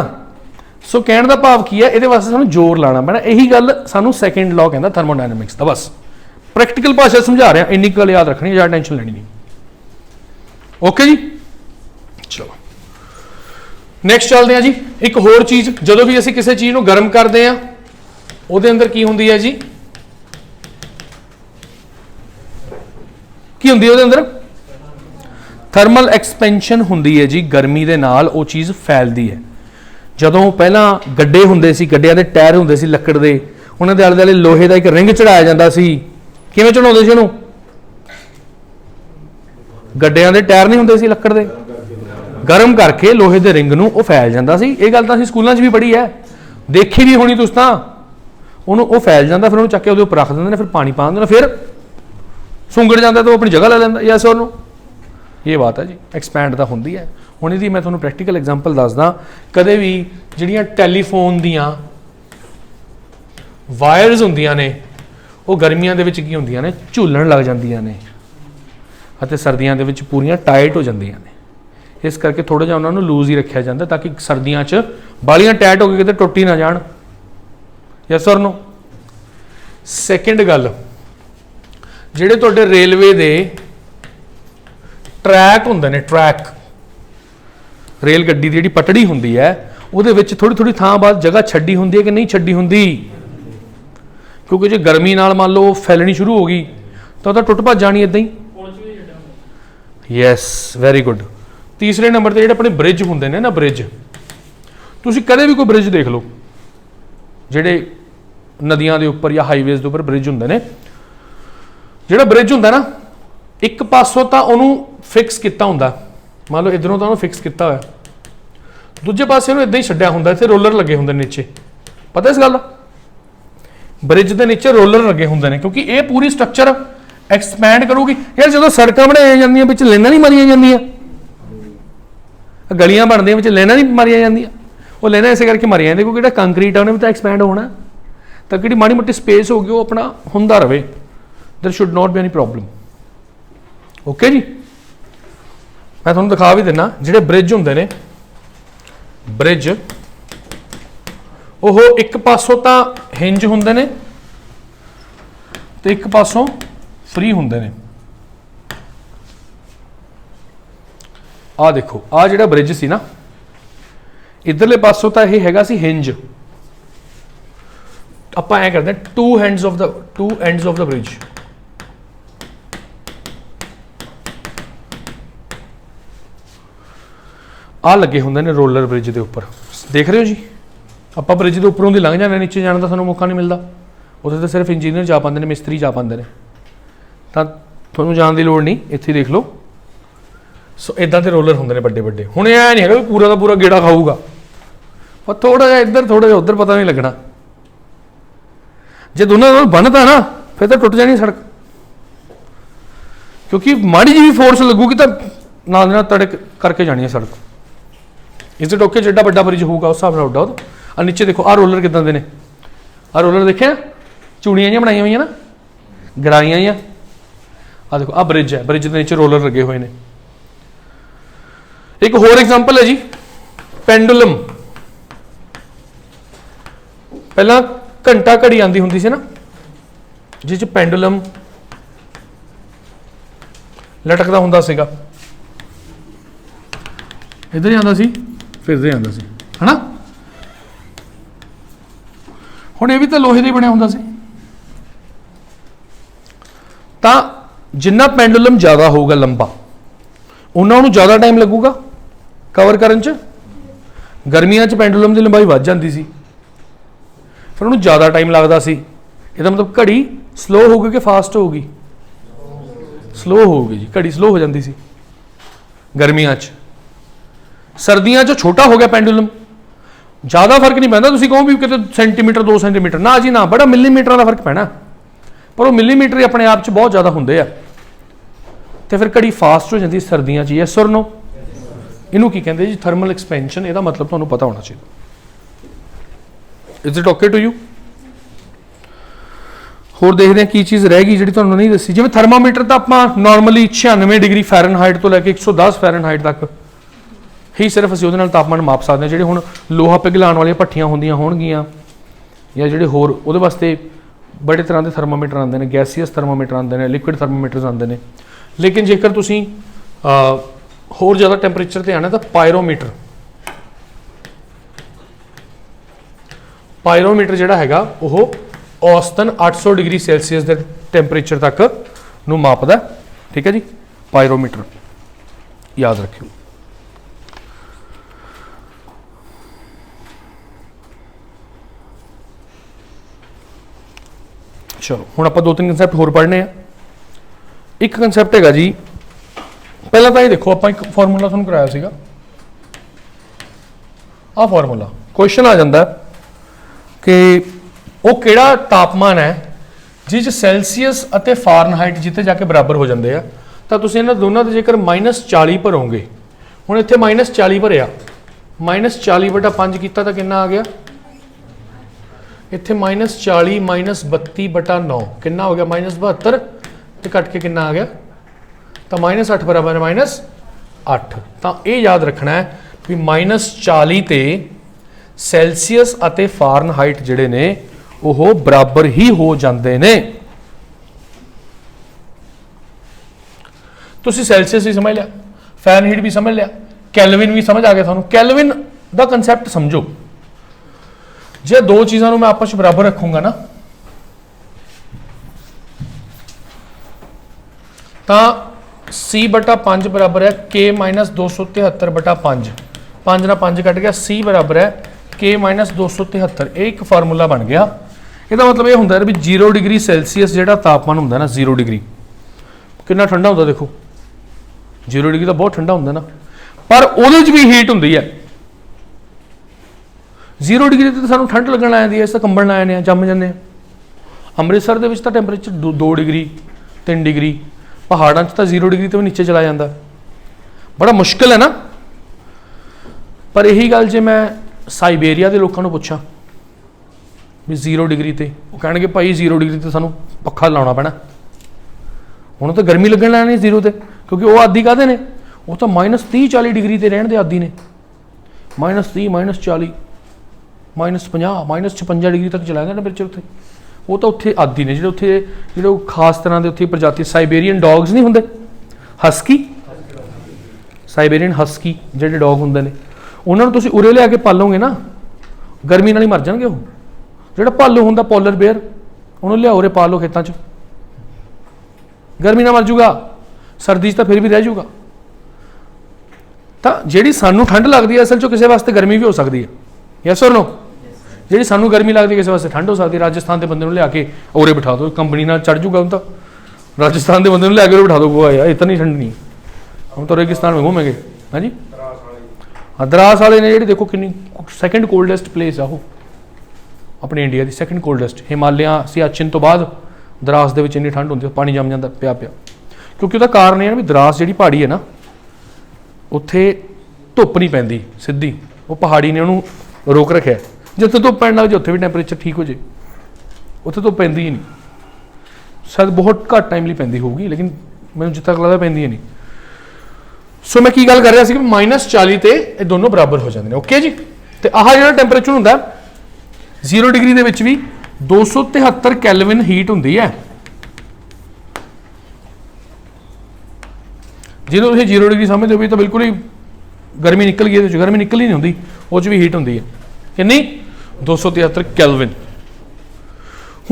सो कहने का भाव की है, ये वास्ते सानू जोर लाना पैना। यही गल सानू सैकेंड लॉ कहता थर्मोडायनामिक्स का। बस प्रैक्टिकल भाषा समझा रहे हैं, इन्नी गल याद रखनी, ज़्यादा टेंशन लेनी नहीं। ओके जी, चलो नैक्सट चलते हैं जी। एक होर चीज़, जो भी असीं किसी चीज़ को गर्म करते हैं ਉਹਦੇ ਅੰਦਰ ਕੀ ਹੁੰਦੀ ਹੈ ਜੀ? ਕੀ ਹੁੰਦੀ ਹੈ ਉਹਦੇ ਅੰਦਰ? ਥਰਮਲ ਐਕਸਪੈਂਸ਼ਨ ਹੁੰਦੀ ਹੈ ਜੀ। ਗਰਮੀ ਦੇ ਨਾਲ ਉਹ ਚੀਜ਼ ਫੈਲਦੀ ਹੈ। ਜਦੋਂ ਪਹਿਲਾਂ ਗੱਡੇ ਹੁੰਦੇ ਸੀ, ਗੱਡਿਆਂ ਦੇ ਟਾਇਰ ਹੁੰਦੇ ਸੀ ਲੱਕੜ ਦੇ, ਉਹਨਾਂ ਦੇ ਆਲੇ ਦੁਆਲੇ ਲੋਹੇ ਦਾ ਇੱਕ ਰਿੰਗ ਚੜਾਇਆ ਜਾਂਦਾ ਸੀ। ਕਿਵੇਂ ਚੜਾਉਂਦੇ ਸੀ ਉਹਨੂੰ? ਗੱਡਿਆਂ ਦੇ ਟਾਇਰ ਨਹੀਂ ਹੁੰਦੇ ਸੀ ਲੱਕੜ ਦੇ, ਗਰਮ ਕਰਕੇ ਲੋਹੇ ਦੇ ਰਿੰਗ ਨੂੰ ਉਹ ਫੈਲ ਜਾਂਦਾ ਸੀ। ਇਹ ਗੱਲ ਤਾਂ ਅਸੀਂ ਸਕੂਲਾਂ 'ਚ ਵੀ ਪੜ੍ਹੀ ਹੈ, ਦੇਖੀ ਵੀ ਹੋਣੀ ਤੁਸੀਂ ਤਾਂ। ਉਹਨੂੰ ਉਹ ਫੈਲ ਜਾਂਦਾ, ਫਿਰ ਉਹਨੂੰ ਚੱਕ ਕੇ ਉਹਦੇ ਉੱਪਰ ਰੱਖ ਦਿੰਦੇ ਨੇ, ਫਿਰ ਪਾਣੀ ਪਾ ਦਿੰਦੇ ਨੇ, ਫਿਰ ਸੁੰਗੜ ਜਾਂਦਾ ਤਾਂ ਉਹ ਆਪਣੀ ਜਗ੍ਹਾ ਲੈ ਲੈਂਦਾ। ਯੈਸ ਔਰ ਨੋ? ਇਹ ਬਾਤ ਹੈ ਜੀ। ਐਕਸਪੈਂਡ ਤਾਂ ਹੁੰਦੀ ਹੈ। ਹੁਣ ਇਹਦੀ ਮੈਂ ਤੁਹਾਨੂੰ ਪ੍ਰੈਕਟੀਕਲ ਐਗਜ਼ਾਮਪਲ ਦੱਸਦਾ। ਕਦੇ ਵੀ ਜਿਹੜੀਆਂ ਟੈਲੀਫੋਨ ਦੀਆਂ ਵਾਇਰਸ ਹੁੰਦੀਆਂ ਨੇ, ਉਹ ਗਰਮੀਆਂ ਦੇ ਵਿੱਚ ਕੀ ਹੁੰਦੀਆਂ ਨੇ? ਝੂਲਣ ਲੱਗ ਜਾਂਦੀਆਂ ਨੇ, ਅਤੇ ਸਰਦੀਆਂ ਦੇ ਵਿੱਚ ਪੂਰੀਆਂ ਟਾਈਟ ਹੋ ਜਾਂਦੀਆਂ ਨੇ। ਇਸ ਕਰਕੇ ਥੋੜ੍ਹਾ ਜਿਹਾ ਉਹਨਾਂ ਨੂੰ ਲੂਜ਼ ਹੀ ਰੱਖਿਆ ਜਾਂਦਾ ਤਾਂ ਕਿ ਸਰਦੀਆਂ 'ਚ ਬਾਲੀਆਂ ਟਾਈਟ ਹੋ ਕੇ ਕਿਤੇ ਟੁੱਟ ਹੀ ਨਾ ਜਾਣ। ਯੈਸ ਔਰ ਨੋ? ਸੈਕਿੰਡ ਗੱਲ, ਜਿਹੜੇ ਤੁਹਾਡੇ ਰੇਲਵੇ ਦੇ ਟਰੈਕ ਹੁੰਦੇ ਨੇ, ਟਰੈਕ ਰੇਲ ਗੱਡੀ ਦੀ ਜਿਹੜੀ ਪਟੜੀ ਹੁੰਦੀ ਹੈ, ਉਹਦੇ ਵਿੱਚ ਥੋੜ੍ਹੀ ਥੋੜ੍ਹੀ ਥਾਂ ਬਾਅਦ ਜਗ੍ਹਾ ਛੱਡੀ ਹੁੰਦੀ ਹੈ ਕਿ ਨਹੀਂ ਛੱਡੀ ਹੁੰਦੀ? ਕਿਉਂਕਿ ਜੇ ਗਰਮੀ ਨਾਲ ਮੰਨ ਲਓ ਫੈਲਣੀ ਸ਼ੁਰੂ ਹੋ ਗਈ ਤਾਂ ਉਹ ਤਾਂ ਟੁੱਟ ਭੱਜ ਜਾਣੀ ਇੱਦਾਂ ਹੀ। Yes, very good. ਤੀਸਰੇ ਨੰਬਰ 'ਤੇ ਜਿਹੜੇ ਆਪਣੇ ਬ੍ਰਿਜ ਹੁੰਦੇ ਨੇ ਨਾ, ਬ੍ਰਿਜ, ਤੁਸੀਂ ਕਦੇ ਵੀ ਕੋਈ ਬ੍ਰਿਜ ਦੇਖ ਲਓ, ਜਿਹੜੇ ਨਦੀਆਂ ਦੇ ਉੱਪਰ ਜਾਂ ਹਾਈਵੇਜ਼ ਦੇ ਉੱਪਰ ਬ੍ਰਿਜ ਹੁੰਦੇ ਨੇ, ਜਿਹੜਾ ਬ੍ਰਿਜ ਹੁੰਦਾ ਨਾ, ਇੱਕ ਪਾਸੋਂ ਤਾਂ ਉਹਨੂੰ ਫਿਕਸ ਕੀਤਾ ਹੁੰਦਾ, ਮੰਨ ਲਓ ਇੱਧਰੋਂ ਤਾਂ ਉਹਨੂੰ ਫਿਕਸ ਕੀਤਾ ਹੋਇਆ, ਦੂਜੇ ਪਾਸੇ ਉਹਨੂੰ ਇੱਦਾਂ ਹੀ ਛੱਡਿਆ ਹੁੰਦਾ। ਇੱਥੇ ਰੋਲਰ ਲੱਗੇ ਹੁੰਦੇ ਨੇ ਨੀਚੇ, ਪਤਾ ਇਸ ਗੱਲ ਦਾ? ਬ੍ਰਿਜ ਦੇ ਨੀਚੇ ਰੋਲਰ ਲੱਗੇ ਹੁੰਦੇ ਨੇ, ਕਿਉਂਕਿ ਇਹ ਪੂਰੀ ਸਟਰਕਚਰ ਐਕਸਪੈਂਡ ਕਰੂਗੀ। ਯਾਰ ਜਦੋਂ ਸੜਕਾਂ ਬਣਾਈਆਂ ਜਾਂਦੀਆਂ ਵਿੱਚ ਲਾਈਨਾਂ ਨਹੀਂ ਮਾਰੀਆਂ ਜਾਂਦੀਆਂ, ਗਲੀਆਂ ਬਣਦੀਆਂ ਵਿੱਚ ਲਾਈਨਾਂ ਨਹੀਂ ਮਾਰੀਆਂ ਜਾਂਦੀਆਂ, ਉਹ ਲਾਈਨਾਂ ਇਸੇ ਕਰਕੇ ਮਾਰੀਆਂ ਜਾਂਦੀਆਂ ਕਿਉਂਕਿ ਜਿਹੜਾ ਕੰਕਰੀਟ ਆ ਉਹਨੇ ਵੀ ਤਾਂ ਐਕਸਪੈਂਡ ਹੋਣਾ, ਤਾਂ ਜਿਹੜੀ ਮਾੜੀ ਮੋਟੀ ਸਪੇਸ ਹੋ ਗਈ ਉਹ ਆਪਣਾ ਹੁੰਦਾ ਰਹੇ। There should not be any problem. Okay जी, मैं तुहानूं दिखा भी दिना। जिहड़े ब्रिज हुंदे ने, ब्रिज ओह एक पासों तां हिंज हुंदे ने ते एक पासों फ्री हुंदे ने। आ देखो, आ जिहड़ा ब्रिज सी ना, इधरले पासों तां इह हैगा सी हिंज। आपां ऐ करदे two ends of the bridge. आ लगे होंगे ने रोलर ब्रिज के उपर, देख रहे हो जी। आप ब्रिज के उपरों की लंघ जाने, नीचे जाने का सानू मौका नहीं मिलता। उत्थे तो सिर्फ इंजीनियर जा पाते हैं, मिस्त्री जा पाते हैं, तो थोनों जाने की लोड़ नहीं। इत्थे देख लो, सो इदां दे रोलर होंगे ने बड़े बड़े। हुण ऐ नहीं है पूरा का पूरा गेड़ा खाऊगा, पर थोड़ा जिहा इधर थोड़ा जिहा उधर, पता नहीं लगना। जे दोनों बनता ना फिर तो टुट जानी सड़क, क्योंकि माड़ी जी भी फोर्स लगूगी तो नाल तड़क करके जानी है सड़क। इस टोके जिड्डा बड़ा ब्रिज होगा उस हिसाब से उड्डा। और नीचे देखो आ रोलर किदां दे ने, आ रोलर देखे चूड़ियां जिहियां बनाई हुई ना, गड़ाइयां जिहियां। आ देखो आ ब्रिज है, ब्रिज के नीचे रोलर लगे हुए हैं। एक होर एग्जाम्पल है जी, पेंडुलम। पहला घंटा घड़ी आती होंगी सी ना, जिस पेंडुलम लटकता होंदा सीगा, इधर ही आंदा सी फिर इधर ही आंदा सी, है ना। हुण ये भी तो लोहे का ही बनया होंदा सी। तां जिन्ना पेंडुलम ज़्यादा होगा लंबा, उन्ना उन्होंने ज़्यादा टाइम लगूगा कवर करन च। गर्मियां च पेंडुलम की लंबाई वध जाती सी, फिर उन्होंने ज़्यादा टाइम लगता सी। इसका मतलब घड़ी स्लो होगी कि फास्ट होगी? स्लो होगी जी, घड़ी स्लो हो जाती सी गर्मियां च। सर्दियां च छोटा हो गया पेंडुलम, ज़्यादा फर्क नहीं पैंदा। तुसीं कहो भी कितने सेंटीमीटर 2 सेंटीमीटर, ना जी ना, बड़ा मिलीमीटर का फर्क पैना, पर वो मिलीमीटर ही अपने आप च बहुत ज़्यादा होंगे आ, तो फिर घड़ी फास्ट हो जाती सर्दियों। यस और नो? इनू की कहते जी? Thermal expansion. इसका मतलब तुहानू पता होना चाहिए। Is it okay to you? होर देखते हैं की चीज़ रह गई जी तुहानू नहीं दसी। जिवें थर्मामीटर तो आप नॉर्मली 96 डिग्री फैरनहाइट तो लैके 110 फैरनहाइट तक ही सिर्फ असीं उहदे नाल तापमान माप सकते हैं। जिहड़े हुण लोहा पिघलाण वाली भट्ठियां होंदियां होणगियां या जिहड़े होर उहदे वास्ते बड़े तरह के थर्मामीटर आते हैं, गैसीयस थर्मामीटर आते हैं, लिक्विड थर्मामीटर्स आते हैं। लेकिन जेकर तुसीं होर ज़्यादा टैंपरेचर ते आना तो पायरोमीटर जिहड़ा हैगा वो औसतन 800 डिग्री सैल्सीयस के टैंपरेचर तक नूं मापदा। ठीक है जी, पायरोमीटर याद रखियो। चलो हुण आपां 2-3 कंसैप्ट होर पढ़ने हैं। एक कंसैप्ट हैगा जी, पहला तो ये देखो, आप एक फॉर्मूला तुहानूं कराया सीगा, आ फॉर्मूला क्वेश्चन आ जाता है कि वो किहड़ा तापमान है जिस सैल्सीयस अते फारनहाइट जिते जाके बराबर हो जाते हैं। तो तुसीं इन्हां दोनों के जेकर -40 भरोगे, हुण इत्थे -40 भरिया, -40/5 किया तो कितना आ गया? इत्थे -40 -32/9 कितना हो गया? -72, तो कट के कितना आ गया? तो -8 बराबर है -8। तो ये याद रखना है भी -40 ते सैल्सीयस अते फारनहाइट जिहड़े ने वो बराबर ही हो जाते ने। तुसीं सैल्सीयस भी समझ लिया, फैरनहीट भी समझ लिया, कैल्विन भी समझ आ गया थानू। कैल्विन का कंसैप्ट समझो, जे दो चीज़ों मैं आपस में बराबर रखूंगा ना, तो C/5 बराबर है K - 273/5, 5 ना 5 कट गया, C बराबर है K - 273। एक फार्मूला बन गया। इसका मतलब ये होंगे भी 0 डिग्री सैल्सीयस जो तापमान होंगे ना, 0 डिग्री कितना ठंडा होंगे? देखो 0 डिग्री तो बहुत ठंडा होंगे ना, पर वो भी हीट होंगी है। 0 डिग्री तो सानू ठंड लगन लग जाती है, इस कंबल ला जाने, जम जाने। अमृतसर के टैंपरेचर 2 डिग्री 3 डिग्री, पहाड़ों तो 0 डिग्री तो भी नीचे चला जाता, बड़ा मुश्किल है ना। पर यही गल जे मैं साइबेरिया के लोगों को पूछा भी 0 डिग्री ते, वो कहेंगे भाई 0 डिग्री तो सानू पक्खा लाना पैना, उन्होंने तो गर्मी लगन लैनी 0 ते, क्योंकि वो आदि कहते हैं वो तो -30-40 डिग्री ते रहने दे आदि ने। -30 -40 -50 -56 डिग्री तक चला जाता टेंपरेचर उत्थे। वो तो उत्थे आदि ने, जो खास तरह के उत्थे प्रजाति साइबेरियन डॉग्स नहीं होंगे, हस्की, साइबेरियन हस्की जो डॉग होंगे ने, उन्होंने तुसीं उरे लिया के पालोगे ना, गर्मी नाल ही मर जाएंगे। वो जो भालू होंगे पोलर बेयर, उन्होंने लियाओ उरे पा लो खेतों च, गर्मी ना मर जूगा, सर्दी तो फिर भी रह जूगा। तो जी सानू ठंड लगती है असल चो किसी वास्ते गर्मी भी हो सकती है। यस और नो? जी सानू गर्मी लगती है किसी वास्ते ठंड हो सकती है। राजस्थान के बंदे लिया के उरे बिठा दो, कंपनी ना चढ़ जूगा। हम तो राजस्थान के बंदे लिया के बिठा दो, गोवा यार इतनी ठंड नहीं, हम तो रेगिस्तान में घूमेंगे। हाँ जी, हाँ द्रास वाले ने जी देखो कि सैकेंड कोल्डेस्ट प्लेस है वो अपने इंडिया की, सैकेंड कोल्डेस्ट। हिमालय सियाचिन तो बाद द्रास के इन्नी ठंड होंगी, पानी जम जाता पिया, क्योंकि उसका कारण यह है भी द्रास जी पहाड़ी है ना, उत्थे धुप नहीं पैंदी सीधी, वो पहाड़ी ने उन्होंने रोक रखा। जिथे धुप पैन लग जाए उत्थे भी टैंपरेचर ठीक हो जाए, उत्थे धुप पैंदी ही नहीं, शायद बहुत घट टाइम लिए पैंदी होगी, लेकिन मैंने जितना लगता पैंदी है नहीं। सो मैं की गल कर रहा था कि -40 ते ये दोनों बराबर हो जाते हैं। ओके जी, तो आह जो टैंपरेचर होंगे 0 डिग्री ਦੇ ਵਿੱਚ ਵੀ 273 ਕੈਲਵਿਨ ਹੀਟ ਹੁੰਦੀ ਹੈ। ਜਦੋਂ ਤੁਸੀਂ 0 डिग्री ਸਮਝਦੇ ਹੋ ਵੀ ਤਾਂ ਬਿਲਕੁਲ ਹੀ ਗਰਮੀ ਨਿਕਲ ਗਈ, ਇਹਦੇ ਵਿੱਚ ਗਰਮੀ ਨਿਕਲ ਹੀ ਨਹੀਂ ਹੁੰਦੀ, ਉਹ 'ਚ ਵੀ ਹੀਟ ਹੁੰਦੀ ਹੈ। ਕਿੰਨੀ? 273 ਕੈਲਵਿਨ।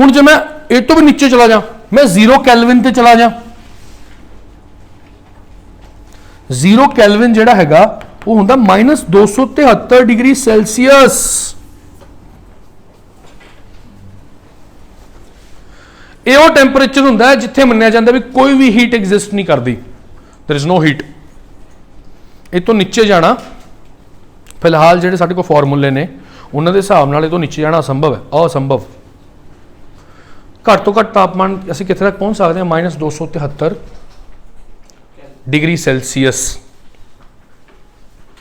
ਹੁਣ ਜੇ ਮੈਂ ਇਹ ਤੋਂ ਵੀ ਨੀਚੇ ਚਲਾ ਜਾ, ਮੈਂ 0 ਕੈਲਵਿਨ ਤੇ ਚਲਾ ਜਾ, 0 ਕੈਲਵਿਨ ਜਿਹੜਾ ਹੈਗਾ ਉਹ ਹੁੰਦਾ -273 ਡਿਗਰੀ ਸੈਲਸੀਅਸ। ਇਹ ਉਹ ਟੈਂਪਰੇਚਰ ਹੁੰਦਾ ਹੈ ਜਿੱਥੇ ਮੰਨਿਆ ਜਾਂਦਾ ਵੀ ਕੋਈ ਵੀ ਹੀਟ ਐਗਜ਼ਿਸਟ ਨਹੀਂ ਕਰਦੀ, देयर इज नो हीट। ਇਹ ਤੋਂ ਨੀਚੇ ਜਾਣਾ ਫਿਲਹਾਲ ਜਿਹੜੇ ਸਾਡੇ ਕੋਲ ਫਾਰਮੂਲੇ ਨੇ ਉਹਨਾਂ ਦੇ ਹਿਸਾਬ ਨਾਲ ਇਹ ਤੋਂ ਨੀਚੇ ਜਾਣਾ ਅਸੰਭਵ ਹੈ, ਅਸੰਭਵ। ਘੱਟ ਤੋਂ ਘੱਟ ਤਾਪਮਾਨ ਅਸੀਂ ਕਿੱਥੇ ਤੱਕ ਪਹੁੰਚ ਸਕਦੇ ਹਾਂ? -273 डिग्री सेल्सियस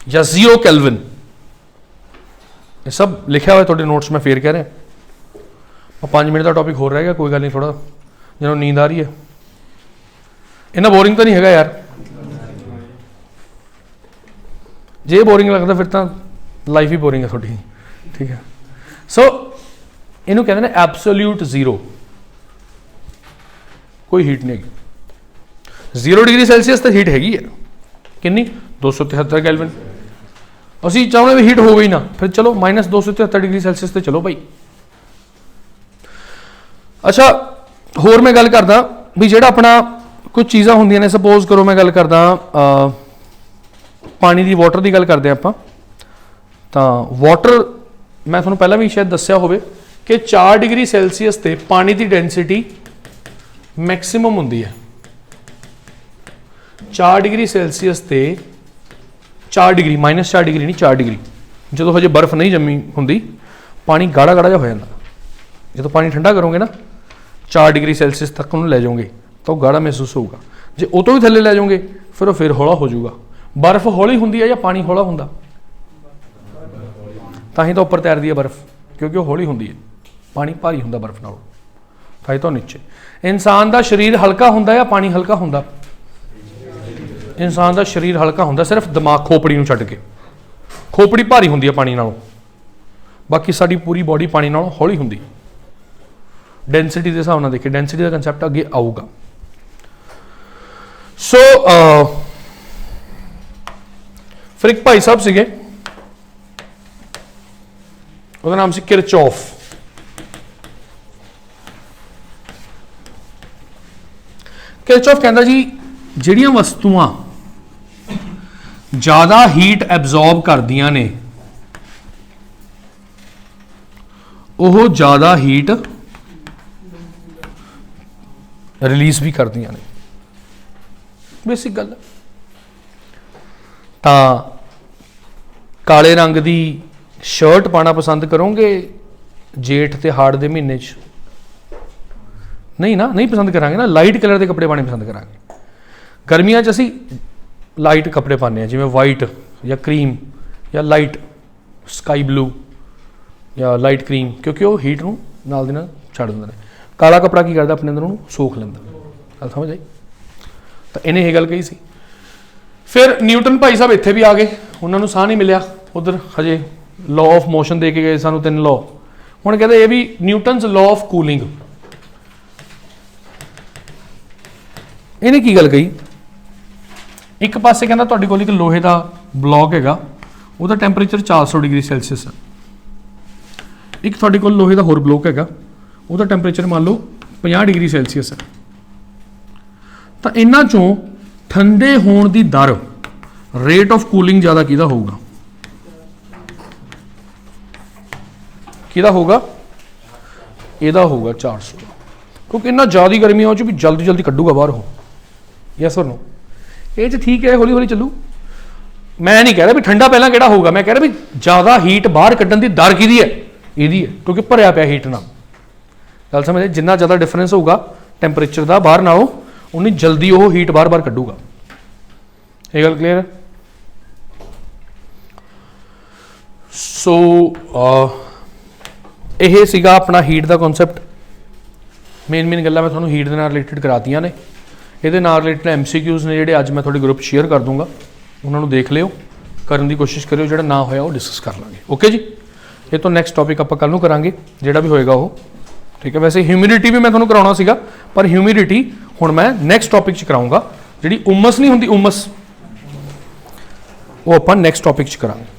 या 0 कैलविन। ये सब लिखा हुआ है थोड़े नोट्स में, फिर कह रहे हैं। और 5 मिनट का टॉपिक हो रहेगा, कोई गल नहीं, थोड़ा जिन्हों नींद आ रही है। इन्ना बोरिंग तो नहीं है यार, जे बोरिंग लगता फिर तो लाइफ ही बोरिंग है थोड़ी, ठीक है। सो इनू कहते हैं एब्सोल्यूट जीरो, कोई हीट नहीं है। 0 डिग्री सैल्सीयस तो हीट हैगी है, कितनी? 273 कैलविन। ਅਸੀਂ ਚਾਹੁੰਦੇ ਵੀ ਹੀਟ ਹੋਵੇ ਹੀ ਨਾ, ਫਿਰ ਚਲੋ -273 डिग्री ਸੈਲਸੀਅਸ ਤੇ ਚਲੋ ਭਾਈ। ਅੱਛਾ, ਹੋਰ ਮੈਂ ਗੱਲ ਕਰਦਾ ਵੀ ਜਿਹੜਾ ਆਪਣਾ ਕੁਝ ਚੀਜ਼ਾਂ ਹੁੰਦੀਆਂ ਨੇ, ਸਪੋਜ਼ ਕਰੋ ਮੈਂ ਗੱਲ ਕਰਦਾ ਪਾਣੀ ਦੀ, ਵਾਟਰ ਦੀ ਗੱਲ ਕਰਦੇ ਆਪਾਂ। ਤਾਂ ਵਾਟਰ ਮੈਂ ਤੁਹਾਨੂੰ ਪਹਿਲਾਂ ਵੀ ਸ਼ਾਇਦ ਦੱਸਿਆ ਹੋਵੇ ਕਿ 4 डिग्री ਸੈਲਸੀਅਸ ਤੇ ਪਾਣੀ ਦੀ ਡੈਂਸਿਟੀ ਮੈਕਸਿਮਮ ਹੁੰਦੀ ਹੈ। 4 डिग्री ਸੈਲਸੀਅਸ ਤੇ 4 डिग्री -4 डिग्री नहीं, 4 डिग्री ਜਦੋਂ ਹਜੇ ਬਰਫ਼ ਨਹੀਂ ਜੰਮੀ ਹੁੰਦੀ, ਪਾਣੀ ਗਾੜਾ ਗਾੜਾ ਜਿਹਾ ਹੋ ਜਾਂਦਾ। ਜਦੋਂ ਪਾਣੀ ਠੰਡਾ ਕਰੋਗੇ ਨਾ 4 डिग्री ਸੈਲਸੀਅਸ ਤੱਕ ਉਹਨੂੰ ਲੈ ਜਾਓਗੇ ਤਾਂ ਉਹ ਗਾੜਾ ਮਹਿਸੂਸ ਹੋਊਗਾ। ਜੇ ਉਹ ਤੋਂ ਵੀ ਥੱਲੇ ਲੈ ਜਾਓਗੇ ਫਿਰ ਉਹ ਫਿਰ ਹੌਲਾ ਹੋ ਜਾਊਗਾ। ਬਰਫ਼ ਹੌਲੀ ਹੁੰਦੀ ਹੈ ਜਾਂ ਪਾਣੀ ਹੌਲਾ ਹੁੰਦਾ? ਤਾਂ ਹੀ ਤਾਂ ਉੱਪਰ ਤੈਰਦੀ ਹੈ ਬਰਫ਼, ਕਿਉਂਕਿ ਉਹ ਹੌਲੀ ਹੁੰਦੀ ਹੈ। ਪਾਣੀ ਭਾਰੀ ਹੁੰਦਾ ਬਰਫ਼ ਨਾਲੋਂ, ਤਾਂ ਹੀ ਤਾਂ ਨੀਚੇ। ਇਨਸਾਨ ਦਾ ਸਰੀਰ ਹਲਕਾ ਹੁੰਦਾ ਜਾਂ ਪਾਣੀ ਹਲਕਾ ਹੁੰਦਾ? ਇਨਸਾਨ ਦਾ ਸਰੀਰ ਹਲਕਾ ਹੁੰਦਾ, ਸਿਰਫ ਦਿਮਾਗ, ਖੋਪੜੀ ਨੂੰ ਛੱਡ ਕੇ। ਖੋਪੜੀ ਭਾਰੀ ਹੁੰਦੀ ਹੈ ਪਾਣੀ ਨਾਲੋਂ, ਬਾਕੀ ਸਾਡੀ ਪੂਰੀ ਬੋਡੀ ਪਾਣੀ ਨਾਲੋਂ ਹੌਲੀ ਹੁੰਦੀ। ਡੈਂਸਿਟੀ ਦੇ ਹਿਸਾਬ ਨਾਲ ਦੇਖੇ, ਡੈਂਸਿਟੀ ਦਾ ਕਨਸੈਪਟ ਅੱਗੇ ਆਊਗਾ। ਸੋ ਫਿਰ ਇੱਕ ਭਾਈ ਸਾਹਿਬ ਸੀਗੇ, ਉਹਦਾ ਨਾਮ ਸੀ ਕਿਰਚੌਫ। ਕਿਰਚੌਫ ਕਹਿੰਦਾ ਜੀ ਜਿਹੜੀਆਂ ਵਸਤੂਆਂ ਜ਼ਿਆਦਾ ਹੀਟ ਐਬਜ਼ੌਰਬ ਕਰਦੀਆਂ ਨੇ ਉਹ ਜ਼ਿਆਦਾ ਹੀਟ ਰਿਲੀਜ਼ ਵੀ ਕਰਦੀਆਂ ਨੇ। ਬੇਸਿਕ ਗੱਲ। ਤਾਂ ਕਾਲੇ ਰੰਗ ਦੀ ਸ਼ਰਟ ਪਾਣਾ ਪਸੰਦ ਕਰੋਗੇ ਜੇਠ ਤੇ ਹਾੜ ਦੇ ਮਹੀਨੇ 'ਚ? ਨਹੀਂ ਨਾ, ਨਹੀਂ ਪਸੰਦ ਕਰਾਂਗੇ ਨਾ। ਲਾਈਟ ਕਲਰ ਦੇ ਕੱਪੜੇ ਪਾਣੇ ਪਸੰਦ ਕਰਾਂਗੇ। ਗਰਮੀਆਂ 'ਚ ਅਸੀਂ ਲਾਈਟ ਕੱਪੜੇ ਪਾਉਂਦੇ ਹਾਂ, ਜਿਵੇਂ ਵਾਈਟ ਜਾਂ ਕਰੀਮ ਜਾਂ ਲਾਈਟ ਸਕਾਈ ਬਲੂ ਜਾਂ ਲਾਈਟ ਕਰੀਮ, ਕਿਉਂਕਿ ਉਹ ਹੀਟ ਨੂੰ ਨਾਲ ਦੇ ਨਾਲ ਛੱਡ ਦਿੰਦੇ ਨੇ। ਕਾਲਾ ਕੱਪੜਾ ਕੀ ਕਰਦਾ? ਆਪਣੇ ਅੰਦਰ ਉਹਨੂੰ ਸੋਖ ਲੈਂਦਾ। ਗੱਲ ਸਮਝ ਆਈ? ਤਾਂ ਇਹਨੇ ਇਹ ਗੱਲ ਕਹੀ ਸੀ। ਫਿਰ ਨਿਊਟਨ ਭਾਈ ਸਾਹਿਬ ਇੱਥੇ ਵੀ ਆ ਗਏ, ਉਹਨਾਂ ਨੂੰ ਸਾਹ ਨਹੀਂ ਮਿਲਿਆ, ਉਧਰ ਹਜੇ ਲਾਅ ਆਫ ਮੋਸ਼ਨ ਦੇ ਕੇ ਗਏ ਸਾਨੂੰ 3 ਲਾਅ। ਹੁਣ ਕਹਿੰਦੇ ਇਹ ਵੀ ਨਿਊਟਨਸ ਲਾਅ ਆਫ ਕੂਲਿੰਗ। ਇਹਨੇ ਕੀ ਗੱਲ ਕਹੀ? ਇੱਕ ਪਾਸੇ ਕਹਿੰਦਾ ਤੁਹਾਡੇ ਕੋਲ ਇੱਕ ਲੋਹੇ ਦਾ ਬਲੌਕ ਹੈਗਾ, ਉਹਦਾ ਟੈਂਪਰੇਚਰ 400 डिग्री ਸੈਲਸੀਅਸ ਹੈ। ਇੱਕ ਤੁਹਾਡੇ ਕੋਲ ਲੋਹੇ ਦਾ ਹੋਰ ਬਲੌਕ ਹੈਗਾ, ਉਹਦਾ ਟੈਂਪਰੇਚਰ ਮੰਨ ਲਓ 50 डिग्री ਸੈਲਸੀਅਸ ਹੈ। ਤਾਂ ਇਹਨਾਂ ਚੋਂ ਠੰਡੇ ਹੋਣ ਦੀ ਦਰ, ਰੇਟ ਆਫ ਕੂਲਿੰਗ ਜ਼ਿਆਦਾ ਕਿਹਦਾ ਹੋਊਗਾ? ਕਿਹਦਾ ਹੋਊਗਾ? ਇਹਦਾ ਹੋਊਗਾ 400, ਕਿਉਂਕਿ ਇੰਨਾ ਜ਼ਿਆਦਾ ਗਰਮੀ ਆ ਉਹ 'ਚ ਵੀ ਜਲਦੀ ਜਲਦੀ ਕੱਢੂਗਾ ਬਾਹਰ ਉਹ। ਯੈਸ ਔਰ ਨੋ? ਇਹ 'ਚ ਠੀਕ ਹੈ, ਹੌਲੀ ਹੌਲੀ ਚੱਲੂ। ਮੈਂ ਨਹੀਂ ਕਹਿ ਰਿਹਾ ਵੀ ਠੰਡਾ ਪਹਿਲਾਂ ਕਿਹੜਾ ਹੋਊਗਾ, ਮੈਂ ਕਹਿ ਰਿਹਾ ਵੀ ਜ਼ਿਆਦਾ ਹੀਟ ਬਾਹਰ ਕੱਢਣ ਦੀ ਦਰ ਕਿਹਦੀ ਹੈ? ਇਹਦੀ ਹੈ, ਕਿਉਂਕਿ ਭਰਿਆ ਪਿਆ ਹੀਟ ਨਾਲ। ਗੱਲ ਸਮਝੇ? ਜਿੰਨਾ ਜ਼ਿਆਦਾ ਡਿਫਰੈਂਸ ਹੋਊਗਾ ਟੈਂਪਰੇਚਰ ਦਾ ਬਾਹਰ ਨਾਲੋਂ, ਉਨੀ ਜਲਦੀ ਉਹ ਹੀਟ ਬਾਰ-ਬਾਰ ਕੱਢੂਗਾ। ਇਹ ਗੱਲ ਕਲੀਅਰ ਹੈ? ਸੋ ਇਹ ਸੀਗਾ ਆਪਣਾ ਹੀਟ ਦਾ ਕਨਸੈਪਟ। ਮੇਨ ਗੱਲਾਂ ਮੈਂ ਤੁਹਾਨੂੰ ਹੀਟ ਦੇ ਨਾਲ ਰਿਲੇਟਡ ਕਰਾਤੀਆਂ ਨੇ। ਇਹਦੇ ਨਾਲ ਰਿਲੇਟਡ MCQs ਨੇ ਜਿਹੜੇ ਅੱਜ ਮੈਂ ਤੁਹਾਡੇ ਗਰੁੱਪ ਸ਼ੇਅਰ ਕਰ ਦੂੰਗਾ, ਉਹਨਾਂ ਨੂੰ ਦੇਖ ਲਿਓ, ਕਰਨ ਦੀ ਕੋਸ਼ਿਸ਼ ਕਰਿਓ। ਜਿਹੜਾ ਨਾ ਹੋਇਆ ਉਹ ਡਿਸਕਸ ਕਰ ਲਾਂਗੇ। ਓਕੇ ਜੀ, ये तो नैक्सट टॉपिक आप कल करांगे जिहड़ा भी होएगा वो, ठीक है। वैसे ह्यूमिडिटी भी मैं तुहानूं कराउणा सीगा, पर ह्यूमिडिटी हुण मैं नैक्सट टॉपिक च कराऊंगा। जिहड़ी उमस नहीं हुंदी, उमस, वो आपां नैक्सट टॉपिक च करांगे।